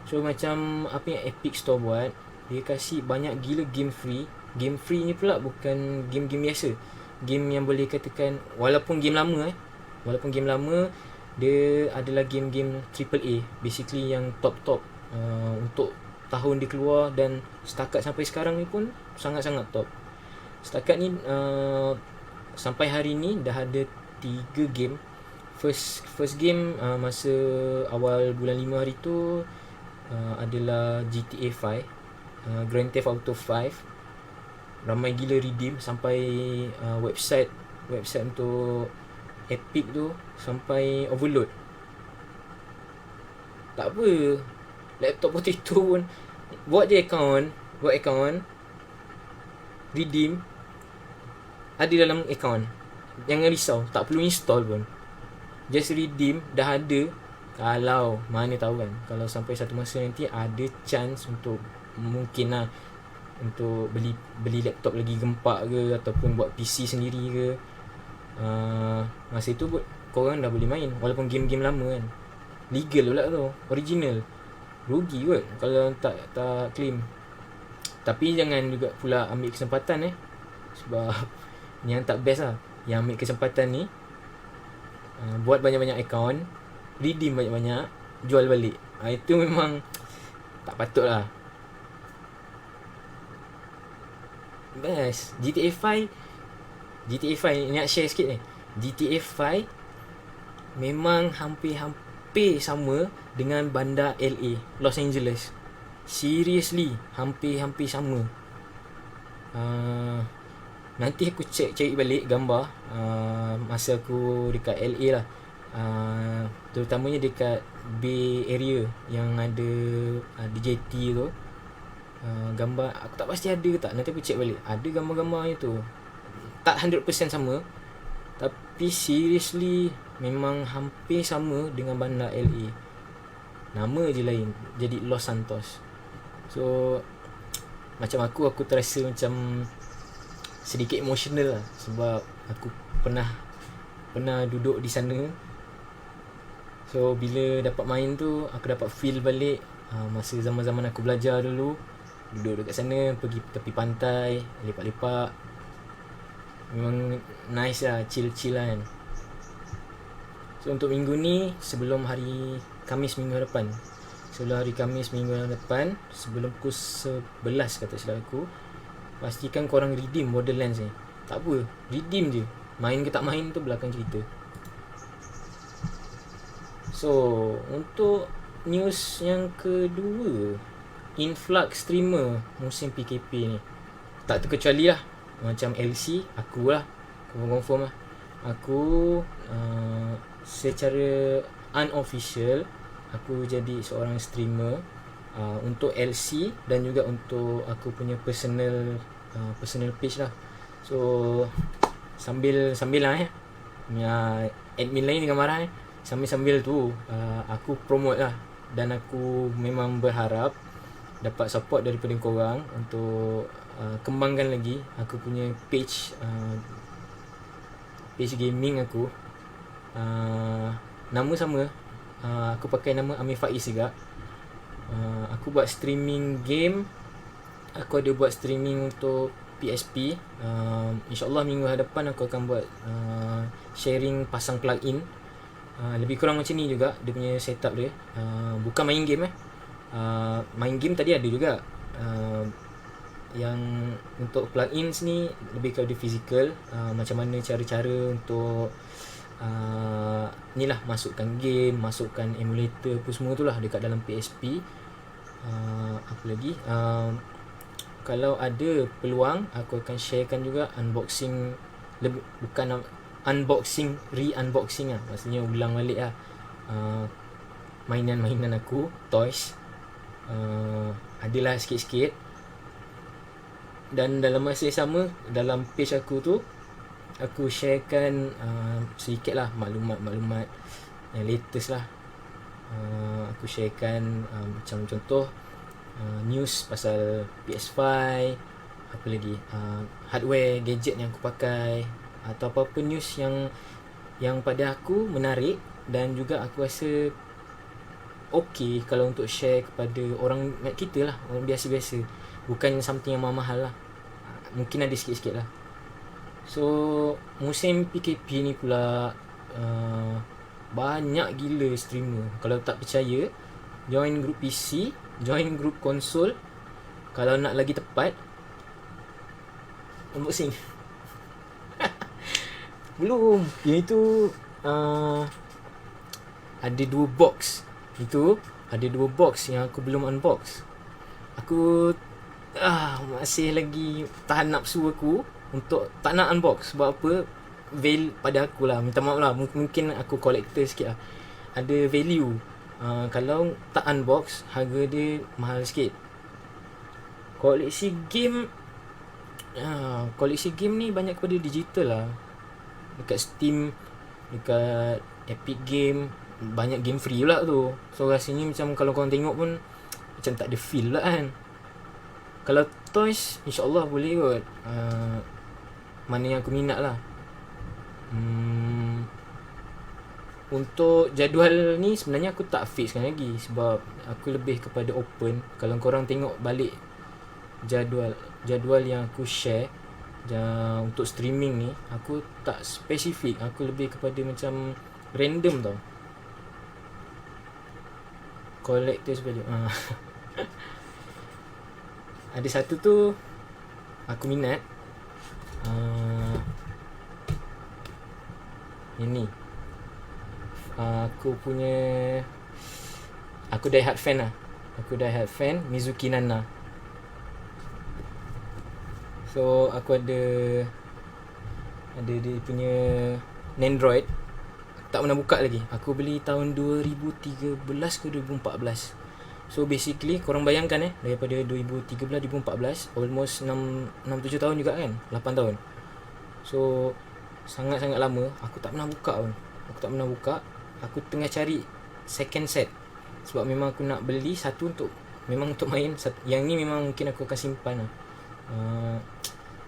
So macam apa yang Epic Store buat, dia kasih banyak gila game free. Game free ni pula bukan game-game biasa, game yang boleh katakan walaupun game lama dia adalah game-game AAA, basically yang top untuk tahun dia keluar, dan setakat sampai sekarang ni pun sangat-sangat top. Setakat ni sampai hari ni dah ada 3 game. First game masa awal bulan 5 hari tu adalah GTA 5, Grand Theft Auto 5. Ramai gila redeem sampai website untuk Epic tu sampai overload. Tak apa, laptop potato pun buat account, redeem, ada dalam account. Jangan risau, tak perlu install pun, just redeem, dah ada. Kalau mana tahu kan, kalau sampai satu masa nanti ada chance untuk mungkin lah untuk beli laptop lagi gempak ke, ataupun buat PC sendiri ke, masa itu korang dah boleh main walaupun game-game lama kan. Legal pula tu, original. Rugi kot kalau tak claim. Tapi jangan juga pula ambil kesempatan sebab yang tak best lah. Yang ambil kesempatan ni buat banyak-banyak account, redeem banyak-banyak, jual balik. Itu memang tak patut lah. Best GTA 5 nak share sikit ni. GTA 5 memang hampir sama dengan bandar LA, Los Angeles. Seriously, hampir sama. Nanti aku cari balik gambar masa aku dekat LA lah. Terutamanya dekat Bay Area yang ada DJT tu. Gambar aku tak pasti ada ke tak, nanti aku check balik. Ada gambar-gambarnya tu, tak 100% sama, tapi seriously memang hampir sama dengan bandar LA. Nama je lain, jadi Los Santos. So macam aku terasa macam sedikit emotional lah, sebab aku pernah duduk di sana. So bila dapat main tu, aku dapat feel balik masa zaman-zaman aku belajar dulu. Duduk dekat sana, pergi tepi pantai, lepak-lepak. Memang nice lah, chill-chill kan. So untuk minggu ni, sebelum hari Khamis minggu depan, sebelum pukul 11 kata silap aku, pastikan korang redeem Borderlands ni. Tak apa, redeem je. Main ke tak main tu belakang cerita. So untuk news yang kedua, influx streamer musim PKP ni tak terkecuali lah, macam LC, aku lah, confirm lah. Aku secara unofficial aku jadi seorang streamer untuk LC dan juga untuk aku punya personal page lah. So sambil lah admin lain dengan marah sambil tu aku promote lah, dan aku memang berharap dapat support daripada korang untuk kembangkan lagi aku punya page gaming aku. Nama sama, aku pakai nama Amir Faiz juga. Aku buat streaming game, aku ada buat streaming untuk PSP. InsyaAllah minggu hadapan aku akan buat sharing pasang plug-in. Lebih kurang macam ni juga dia punya setup dia. Bukan main game main game tadi ada juga. Yang untuk plugins ni lebih kepada physical, macam mana cara-cara untuk ni lah, masukkan game, masukkan emulator apa semua tu lah dekat dalam PSP. Apa lagi, kalau ada peluang aku akan sharekan juga unboxing, bukan unboxing, re-unboxing lah, maksudnya ulang balik lah mainan-mainan aku, toys. Adalah sikit-sikit. Dan dalam masa yang sama, dalam page aku tu aku sharekan sedikit lah maklumat-maklumat yang latest lah. Aku sharekan macam contoh news pasal PS5, apa lagi, hardware, gadget yang aku pakai, atau apa-apa news yang pada aku menarik dan juga aku rasa okey kalau untuk share kepada orang kita lah, orang biasa-biasa, bukan something yang mahal lah. Mungkin ada sikit-sikit lah. So musim PKP ni pula banyak gila streamer. Kalau tak percaya, join group PC, join group konsol. Kalau nak lagi tepat, unboxing. Belum. Yang itu ada 2 box. Itu ada 2 box yang aku belum unbox. Aku masih lagi tahan nafsu aku untuk tak nak unbox. Sebab apa? Pada aku lah, minta maaf lah, mungkin aku collector sikit lah, ada value. Kalau tak unbox, harga dia mahal sikit. Koleksi game ni banyak kepada digital lah. Dekat Steam, dekat Epic Game, banyak game free pula tu. So rasanya macam kalau korang tengok pun macam tak ada feel lah kan. Kalau toys, insyaAllah boleh kot. Mana yang aku minat lah. Untuk jadual ni sebenarnya aku tak fixkan lagi, sebab aku lebih kepada open. Kalau korang tengok balik jadual yang aku share untuk streaming ni, aku tak spesifik. Aku lebih kepada macam random tau. Collectors value. Ada satu tu aku minat. Ini aku die hard fan lah. Aku die hard fan Mizuki Nana. So aku ada dia punya Nandroid. Tak pernah buka lagi. Aku beli tahun 2013 ke 2014. So basically korang bayangkan daripada 2013-2014, almost 6-7 tahun juga kan, 8 tahun. So sangat-sangat lama. Aku tak pernah buka pun. Aku tengah cari second set, sebab memang aku nak beli satu untuk main. Yang ni memang mungkin aku akan simpan lah.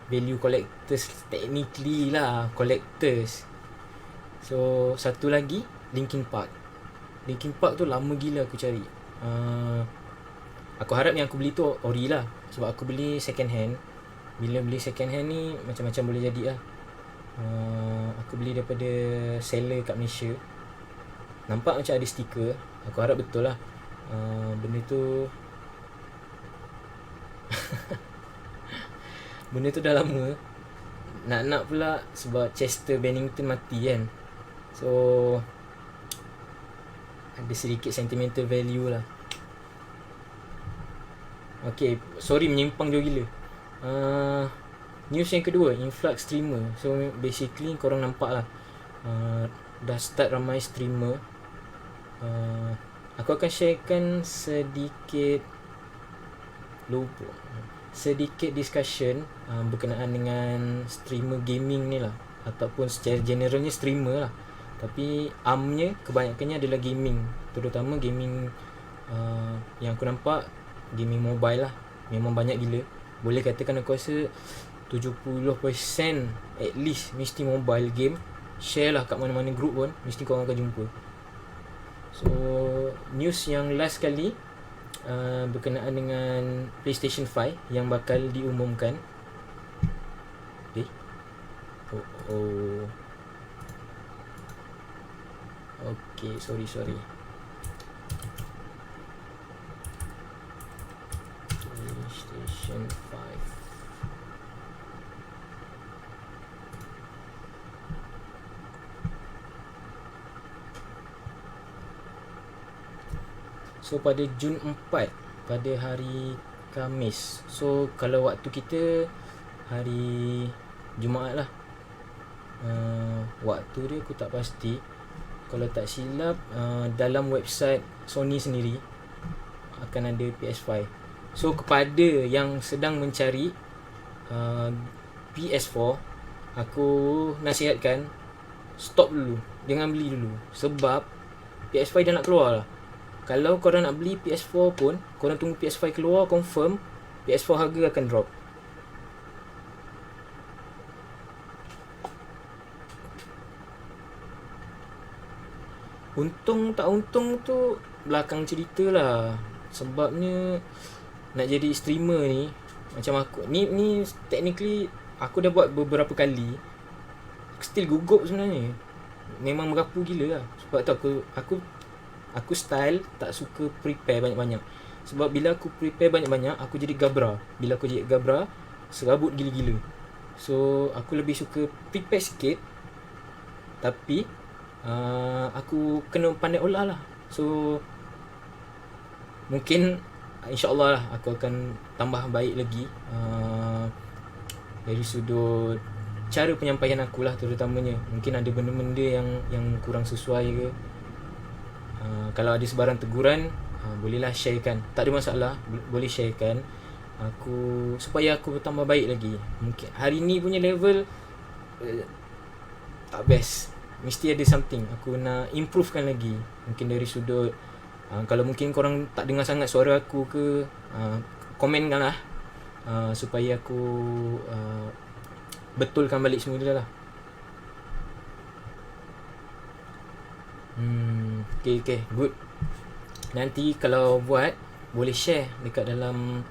Value collectors, technically lah collectors. So satu lagi Linkin Park tu lama gila aku cari. Aku harap yang aku beli tu ori lah, sebab aku beli second hand. Bila beli second hand ni macam-macam boleh jadi lah. Aku beli daripada seller kat Malaysia. nampak macam ada stiker. Aku harap betul lah. Benda tu benda tu dah lama. Nak pula sebab Chester Bennington mati kan. So ada sedikit sentimental value lah. Okay, sorry menyimpang jauh gila. News yang kedua, influx streamer. So basically korang nampak lah, dah start ramai streamer. Aku akan sharekan sedikit discussion berkenaan dengan streamer gaming ni lah, ataupun secara generalnya streamer lah. Tapi armnya kebanyakannya adalah gaming, terutama gaming yang aku nampak gaming mobile lah. Memang banyak gila. Boleh katakan aku rasa 70% at least mesti mobile game. Share lah kat mana-mana group pun, mesti korang akan jumpa. So news yang last kali berkenaan dengan PlayStation 5 yang bakal diumumkan. Okay, sorry. PlayStation 5. So pada Jun 4, pada hari Khamis. So kalau waktu kita hari Jumaat lah. Waktu dia aku tak pasti. Kalau tak silap, dalam website Sony sendiri akan ada PS5. So kepada yang sedang mencari PS4, aku nasihatkan stop dulu, jangan beli dulu. Sebab PS5 dah nak keluar lah. Kalau korang nak beli PS4 pun, korang tunggu PS5 keluar, confirm PS4 harga akan drop. Untung tak untung tu belakang cerita lah. Sebabnya nak jadi streamer ni, macam aku ni technically aku dah buat beberapa kali, still gugup sebenarnya. Memang merapu gila lah. Sebab tu aku style tak suka prepare banyak-banyak. Sebab bila aku prepare banyak-banyak, aku jadi gabra. Bila aku jadi gabra, serabut gila-gila. So aku lebih suka prepare sikit, tapi aku kena pandai olah lah. So mungkin InsyaAllah lah aku akan tambah baik lagi dari sudut cara penyampaian aku lah, terutamanya. Mungkin ada benda-benda yang kurang sesuai ke. Kalau ada sebarang teguran, bolehlah sharekan. Tak ada masalah, boleh sharekan aku, supaya aku bertambah baik lagi. Mungkin hari ni punya level tak best, mesti ada something aku nak improvekan lagi. Mungkin dari sudut kalau mungkin korang tak dengar sangat suara aku ke, komenkan lah, supaya aku betulkan balik semula lah. Okay, good. Nanti kalau buat, boleh share dekat dalam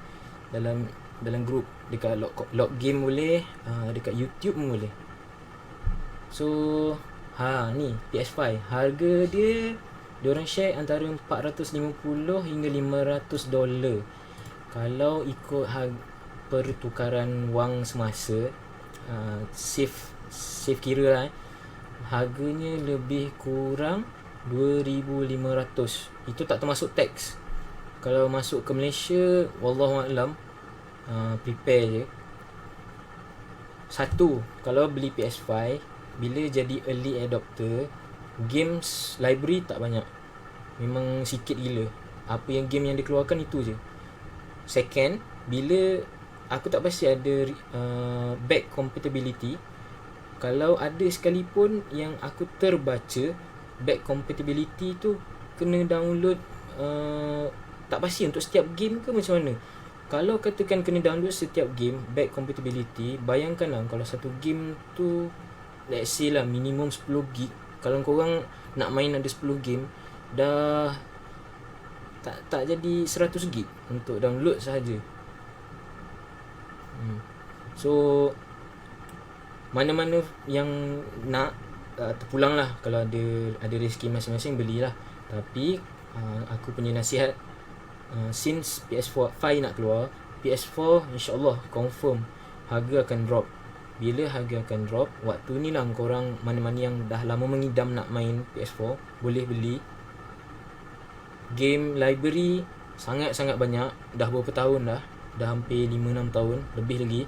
group, dekat log game boleh, dekat YouTube pun boleh. So ni PS5, harga dia diorang share antara $450 hingga $500. Kalau ikut pertukaran wang semasa, save kira lah, harganya lebih kurang 2,500. Itu tak termasuk tax. Kalau masuk ke Malaysia, wallahualam, prepare je. Satu, kalau beli PS5, bila jadi early adopter, games library tak banyak, memang sikit gila. Apa yang game yang dikeluarkan itu je. Second, bila aku tak pasti ada back compatibility. Kalau ada sekalipun yang aku terbaca, back compatibility tu kena download, tak pasti untuk setiap game ke macam mana. Kalau katakan kena download setiap game back compatibility, bayangkanlah kalau satu game tu, let's say lah minimum 10 gig. Kalau korang nak main ada 10 game, dah tak jadi 100 gig untuk download sahaja. So mana-mana yang nak, terpulang lah, kalau ada rezeki masing-masing belilah. Tapi aku punya nasihat, since PS4 5 nak keluar, PS4 insyaAllah confirm harga akan drop. Bila harga akan drop, waktu ni lah korang mana-mana yang dah lama mengidam nak main PS4 boleh beli. Game library sangat-sangat banyak, dah berapa tahun dah hampir 5-6 tahun lebih lagi,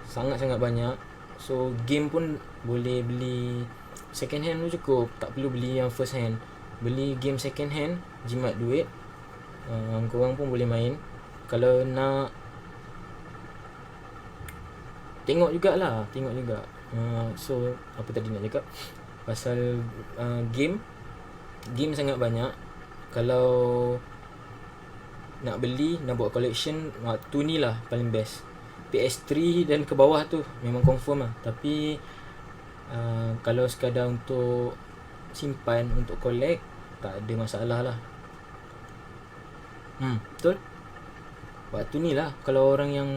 sangat-sangat banyak. So game pun boleh beli second hand tu cukup, tak perlu beli yang first hand. Beli game second hand, jimat duit, korang pun boleh main. Kalau nak tengok juga. So apa tadi nak cakap pasal game sangat banyak. Kalau nak beli, nak buat collection, waktu ni lah paling best. PS3 dan ke bawah tu memang confirm lah. Tapi kalau sekadar untuk simpan, untuk collect, tak ada masalah lah. Betul. Waktu ni lah kalau orang yang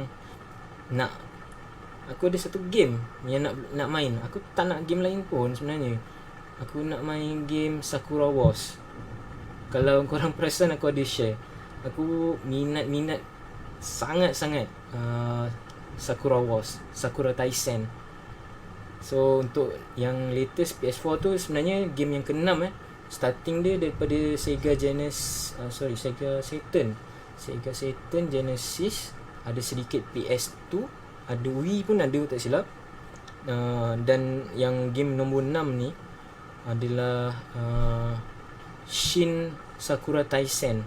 nak, aku ada satu game yang nak main. Aku tak nak game lain pun sebenarnya. Aku nak main game Sakura Wars. Kalau korang perasan, aku ada share, aku minat sangat-sangat Sakura Wars, Sakura Taisen. So untuk yang latest PS4 tu sebenarnya game yang ke-6 starting dia daripada Sega Saturn Genesis, ada sedikit PS2, ada Wii pun ada tak silap. Dan yang game nombor 6 ni adalah Shin Sakura Taisen,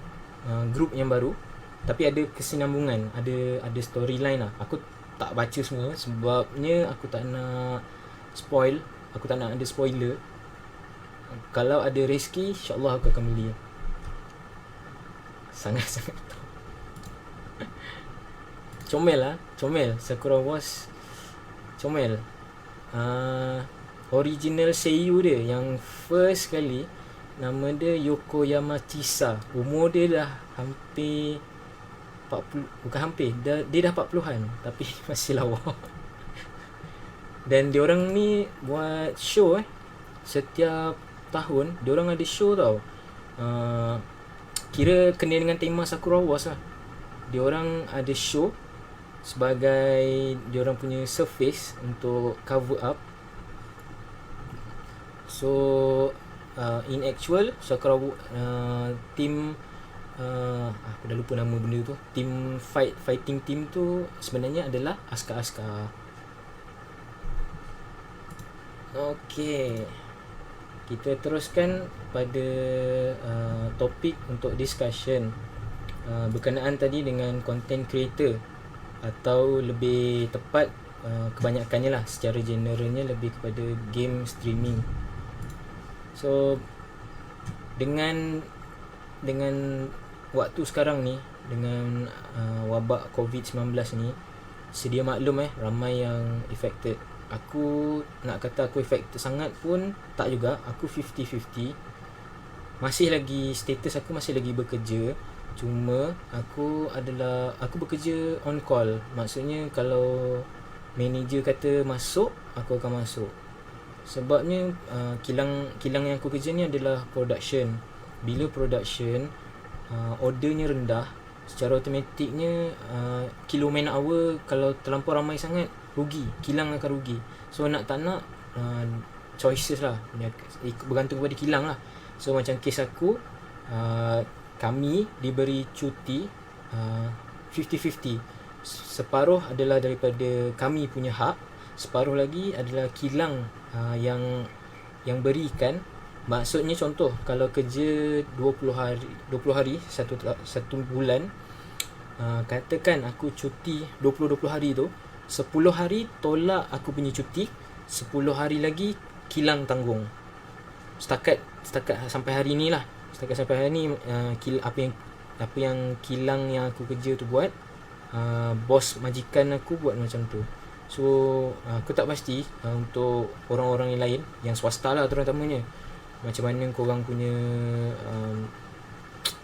grup yang baru, tapi ada kesinambungan, ada storyline lah. Aku tak baca semua sebabnya aku tak nak spoil, aku tak nak ada spoiler. Kalau ada rezeki, insyaAllah aku akan beli. Sangat-sangat comel Sakura Wars, comel. Original seiyuu dia yang first kali, nama dia Yokoyama Chisa. Umur dia dah hampir 40, bukan hampir, dia dah 40-an tapi masih lawa. Dan diorang ni buat show setiap tahun diorang ada show tau. Kira kena dengan tema Sakura Wars lah. Diorang ada show sebagai diorang punya surface untuk cover up. So in actual Sakura team, aku dah lupa nama benda tu, team fighting team tu sebenarnya adalah askar-askar. Okey, kita teruskan pada topik untuk discussion berkenaan tadi dengan content creator, atau lebih tepat kebanyakannya lah secara generalnya lebih kepada game streaming. So dengan waktu sekarang ni, dengan wabak COVID-19 ni, sedia maklum ramai yang affected. Aku nak kata aku affected sangat pun tak juga, aku 50-50. Masih lagi, status aku masih lagi bekerja. Cuma aku bekerja on call. Maksudnya kalau manager kata masuk, aku akan masuk. Sebabnya kilang yang aku kerja ni adalah production. Bila production, ordernya rendah, secara automatiknya kilo man hour kalau terlampau ramai sangat, rugi, kilang akan rugi. So nak tak nak, choices lah, bergantung kepada kilang lah. So macam kes aku, kami diberi cuti 50-50. Separuh adalah daripada kami punya hak, separuh lagi adalah kilang yang berikan. Maksudnya contoh, kalau kerja 20 hari satu bulan, katakan aku cuti 20 hari tu, 10 hari tolak aku punya cuti, 10 hari lagi kilang tanggung. Setakat sampai hari ni lah. Setakat sampai hari ni, apa yang kilang yang aku kerja tu buat, bos majikan aku buat macam tu. So aku tak pasti untuk orang-orang yang lain, yang swasta lah terutamanya, macam mana korang punya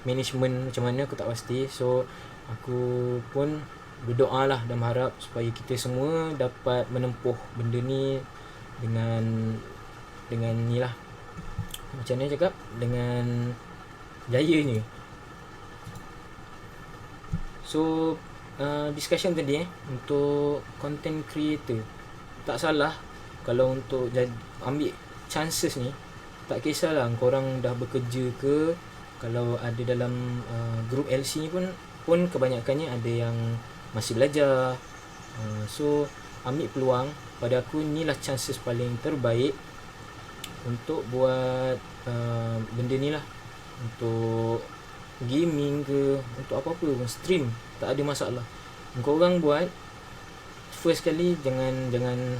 management macam mana, aku tak pasti. So aku pun berdoa lah dan berharap supaya kita semua dapat menempuh benda ni dengan dengan ni lah, macam mana cakap, dengan jayanya. So discussion tadi untuk content creator, tak salah kalau untuk ambil chances ni. Tak kisahlah korang dah bekerja ke, kalau ada dalam group LC ni pun kebanyakannya ada yang masih belajar. So ambil peluang. Pada aku inilah chances paling terbaik untuk buat benda ni lah, untuk gaming ke, untuk apa-apa pun, stream, tak ada masalah. Korang buat, first kali jangan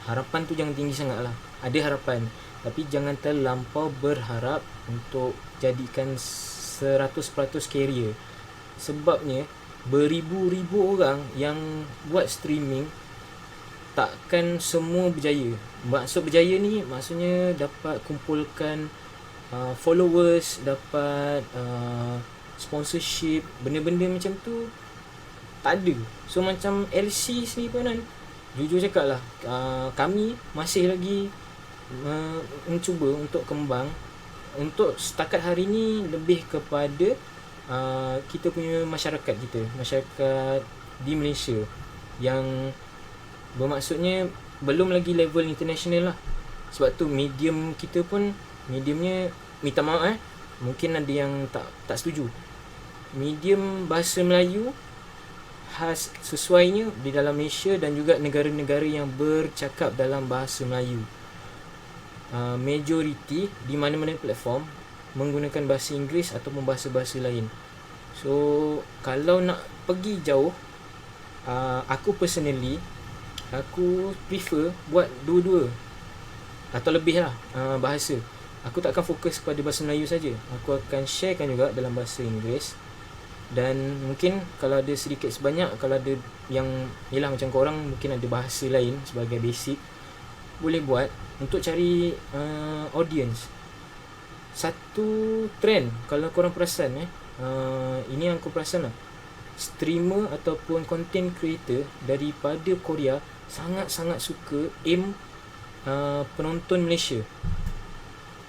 harapan tu jangan tinggi sangat lah. Ada harapan, tapi jangan terlampau berharap untuk jadikan 100% career. Sebabnya beribu-ribu orang yang buat streaming, takkan semua berjaya. Maksud berjaya ni maksudnya dapat kumpulkan followers, dapat sponsorship, benda-benda macam tu tak ada. So macam LC sendiri pun kan, jujur cakap lah, kami masih lagi mencuba untuk kembang. Untuk setakat hari ni lebih kepada kita punya masyarakat di Malaysia, yang bermaksudnya belum lagi level international lah. Sebab tu medium kita pun, mediumnya, minta maaf mungkin ada yang tak setuju, medium bahasa Melayu khas sesuainya di dalam Malaysia dan juga negara-negara yang bercakap dalam bahasa Melayu. Majoriti di mana-mana platform menggunakan bahasa Inggeris ataupun bahasa-bahasa lain. So kalau nak pergi jauh, aku personally, aku prefer buat dua-dua atau lebih lah bahasa. Aku tak akan fokus kepada bahasa Melayu saja. Aku akan sharekan juga dalam bahasa Inggeris. Dan mungkin kalau ada sedikit sebanyak, kalau ada yang yelah macam korang mungkin ada bahasa lain sebagai basic, boleh buat untuk cari audience. Satu trend kalau korang perasan ini yang aku perasan lah, streamer ataupun content creator daripada Korea sangat-sangat suka aim penonton Malaysia.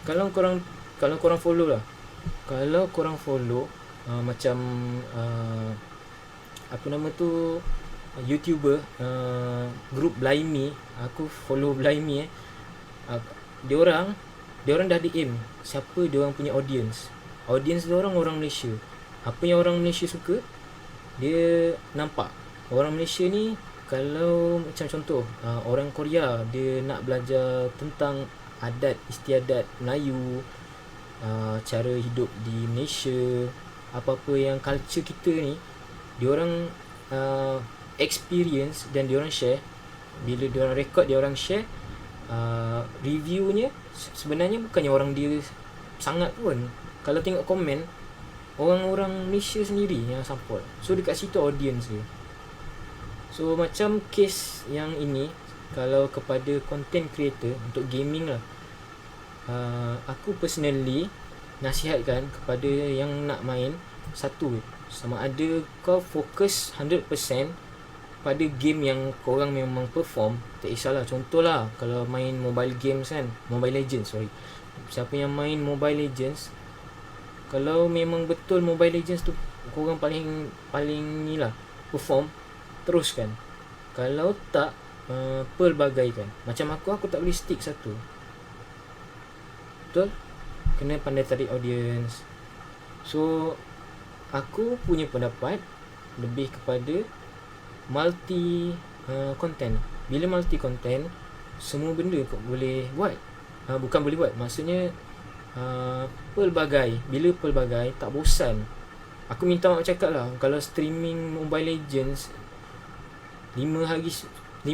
Kalau korang follow lah, kalau korang follow macam apa nama tu, YouTuber group Blimey, aku follow Blimey Diorang dah ada aim siapa diorang punya audience diorang orang Malaysia. Apa yang orang Malaysia suka, dia nampak. Orang Malaysia ni, kalau macam contoh orang Korea, dia nak belajar tentang adat istiadat Melayu, cara hidup di Malaysia, apa-apa yang culture kita ni, diorang experience dan diorang share. Bila diorang record, diorang share, reviewnya sebenarnya bukannya orang dia sangat pun. Kalau tengok komen, orang-orang Malaysia sendiri yang support. So dekat situ audience dia. So macam case yang ini, kalau kepada content creator untuk gaming lah, aku personally nasihatkan kepada yang nak main, satu, sama ada kau fokus 100% pada game yang korang memang perform. Tak kisahlah, contohlah kalau main mobile games kan, Mobile Legends, siapa yang main Mobile Legends, kalau memang betul Mobile Legends tu korang paling ni lah perform, teruskan. Kalau tak, pelbagaikan. Macam aku tak boleh stick satu. Betul? Kena pandai tarik audience. So aku punya pendapat lebih kepada multi content. Bila multi content, semua benda kau boleh buat. Bukan boleh buat, maksudnya pelbagai. Bila pelbagai, tak bosan. Aku minta maaf cakap lah, kalau streaming Mobile Legends 5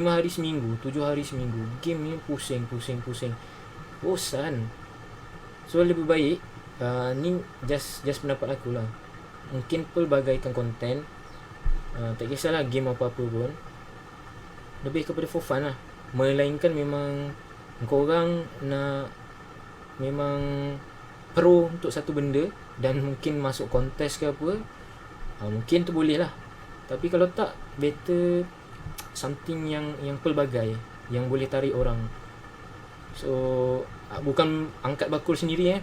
hari seminggu, 7 hari seminggu, game ni pusing, bosan. So lebih baik, ni just pendapat aku lah, mungkin pelbagaikan konten. Tak kisahlah game apa-apa pun, lebih kepada for fun lah. Melainkan memang korang nak memang pro untuk satu benda dan mungkin masuk kontes ke apa, mungkin tu boleh lah. Tapi kalau tak, better something yang pelbagai, yang boleh tarik orang. So bukan angkat bakul sendiri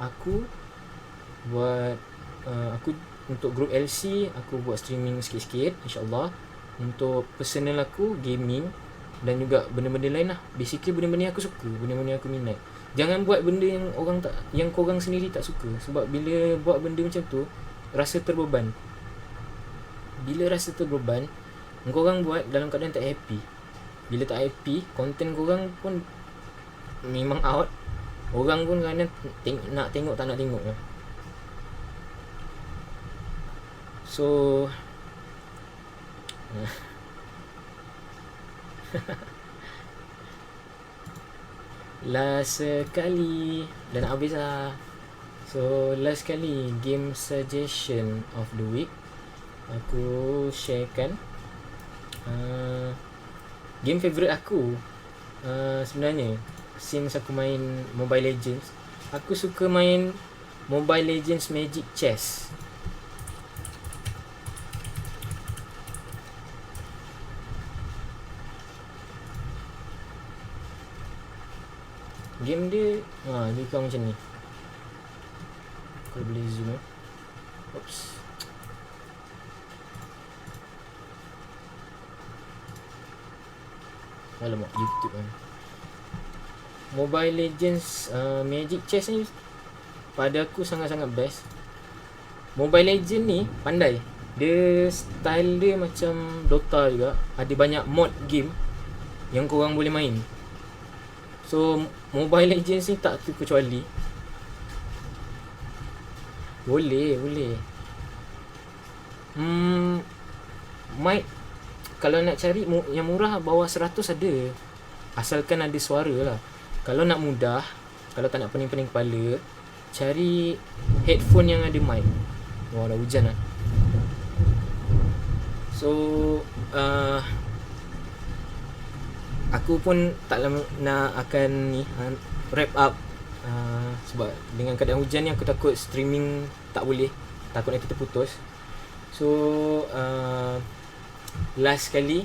aku buat aku untuk group LC aku buat streaming sikit-sikit insyaAllah. Untuk personal aku gaming dan juga benda-benda lain lah. Basically benda-benda yang aku suka, benda-benda yang aku minat. Jangan buat benda yang korang sendiri tak suka. Sebab bila buat benda macam tu rasa terbeban. Bila rasa terbeban, korang buat dalam keadaan tak happy. Bila tak happy, konten korang pun memang out. Orang pun kadang nak tengok tak nak tengok lah. So last sekali dan habis lah. So last sekali game suggestion of the week aku sharekan game favourite aku. Sebenarnya since aku main Mobile Legends, aku suka main Mobile Legends Magic Chess. Game dia dia kau macam ni. Kau boleh zoom Oops. Alamak, YouTube kan. Mobile Legends Magic Chess ni pada aku sangat-sangat best. Mobile Legends ni pandai. Dia style dia macam Dota juga. Ada banyak mod game yang korang boleh main. So Mobile Legends ni tak terkecuali. Boleh mic kalau nak cari yang murah bawah 100 ada. Asalkan ada suara lah. Kalau nak mudah, kalau tak nak pening-pening kepala, cari headphone yang ada mic. Wah, dah hujan lah. So aku pun tak lama nak akan wrap up sebab dengan keadaan hujan ni aku takut streaming tak boleh, takut nanti terputus. So last sekali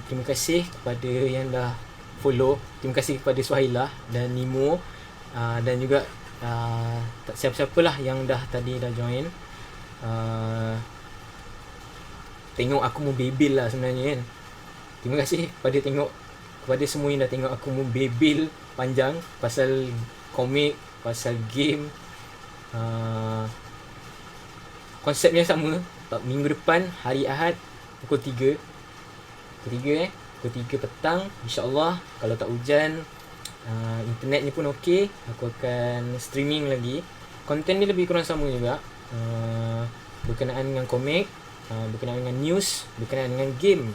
terima kasih kepada yang dah follow. Terima kasih kepada Suhailah dan Nimo dan juga tak siapa-siapalah yang dah join. Tengok aku mau bebel lah sebenarnya kan. Terima kasih kepada semua yang dah tengok aku mau bebel panjang pasal komik, pasal game. Konsepnya sama. Minggu depan hari Ahad pukul 3 petang insyaAllah. Kalau tak hujan, internetnya pun okey, aku akan streaming lagi. Konten ni lebih kurang sama juga, berkenaan dengan komik, berkenaan dengan news, berkenaan dengan game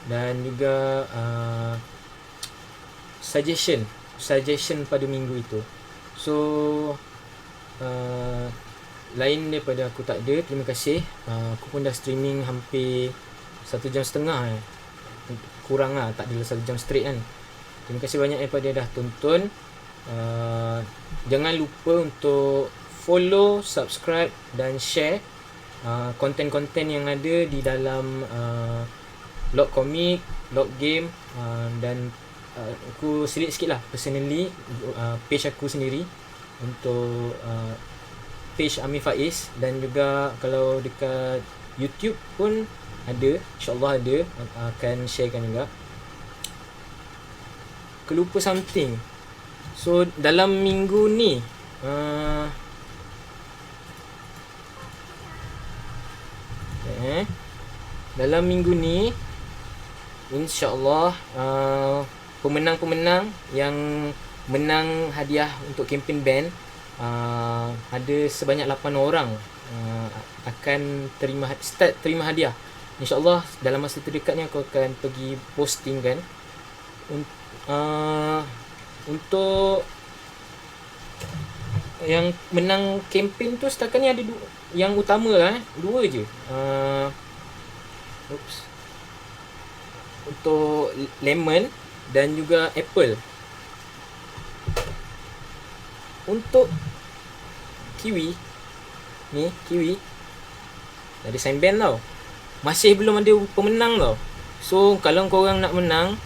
dan juga suggestion pada minggu itu. So lain daripada aku tak ada. Terima kasih. Aku pun dah streaming hampir 1.5 jam kurang lah, tak adalah 1 jam straight kan. Terima kasih banyak daripada dah tonton. Jangan lupa untuk follow, subscribe dan share konten-konten yang ada di dalam log komik, log game, dan aku selit sikit lah personally page aku sendiri untuk page Amir Faiz, dan juga kalau dekat YouTube pun ada, insyaAllah ada, akan sharekan juga. Kelupa something. So dalam minggu ni dalam minggu ni insyaAllah pemenang-pemenang yang menang hadiah untuk kempen band, ada sebanyak 8 orang akan terima hadiah. InsyaAllah dalam masa terdekat ni aku akan pergi posting kan. Untuk yang menang kempen tu setakat ni ada yang utama lah, 2 je. Untuk lemon dan juga apple. Untuk kiwi dari sign band tau, masih belum ada pemenang tau. So kalau korang nak menang,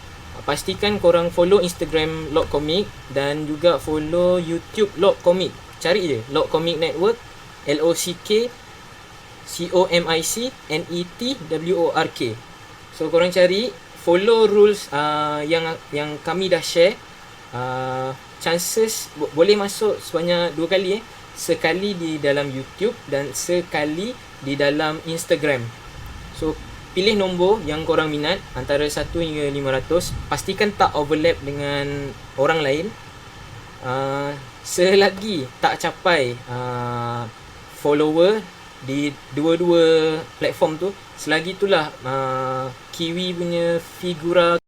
pastikan korang follow Instagram Log Comic dan juga follow YouTube Log Comic. Cari je Log Comic Network, LOCK-COMIC-NETWORK. So korang cari, follow rules yang kami dah share. Chances boleh masuk sebanyak 2 kali sekali di dalam YouTube dan sekali di dalam Instagram. So pilih nombor yang korang minat antara 1 hingga 500. Pastikan tak overlap dengan orang lain. Selagi tak capai follower di dua-dua platform tu, selagi itulah Kiwi punya figura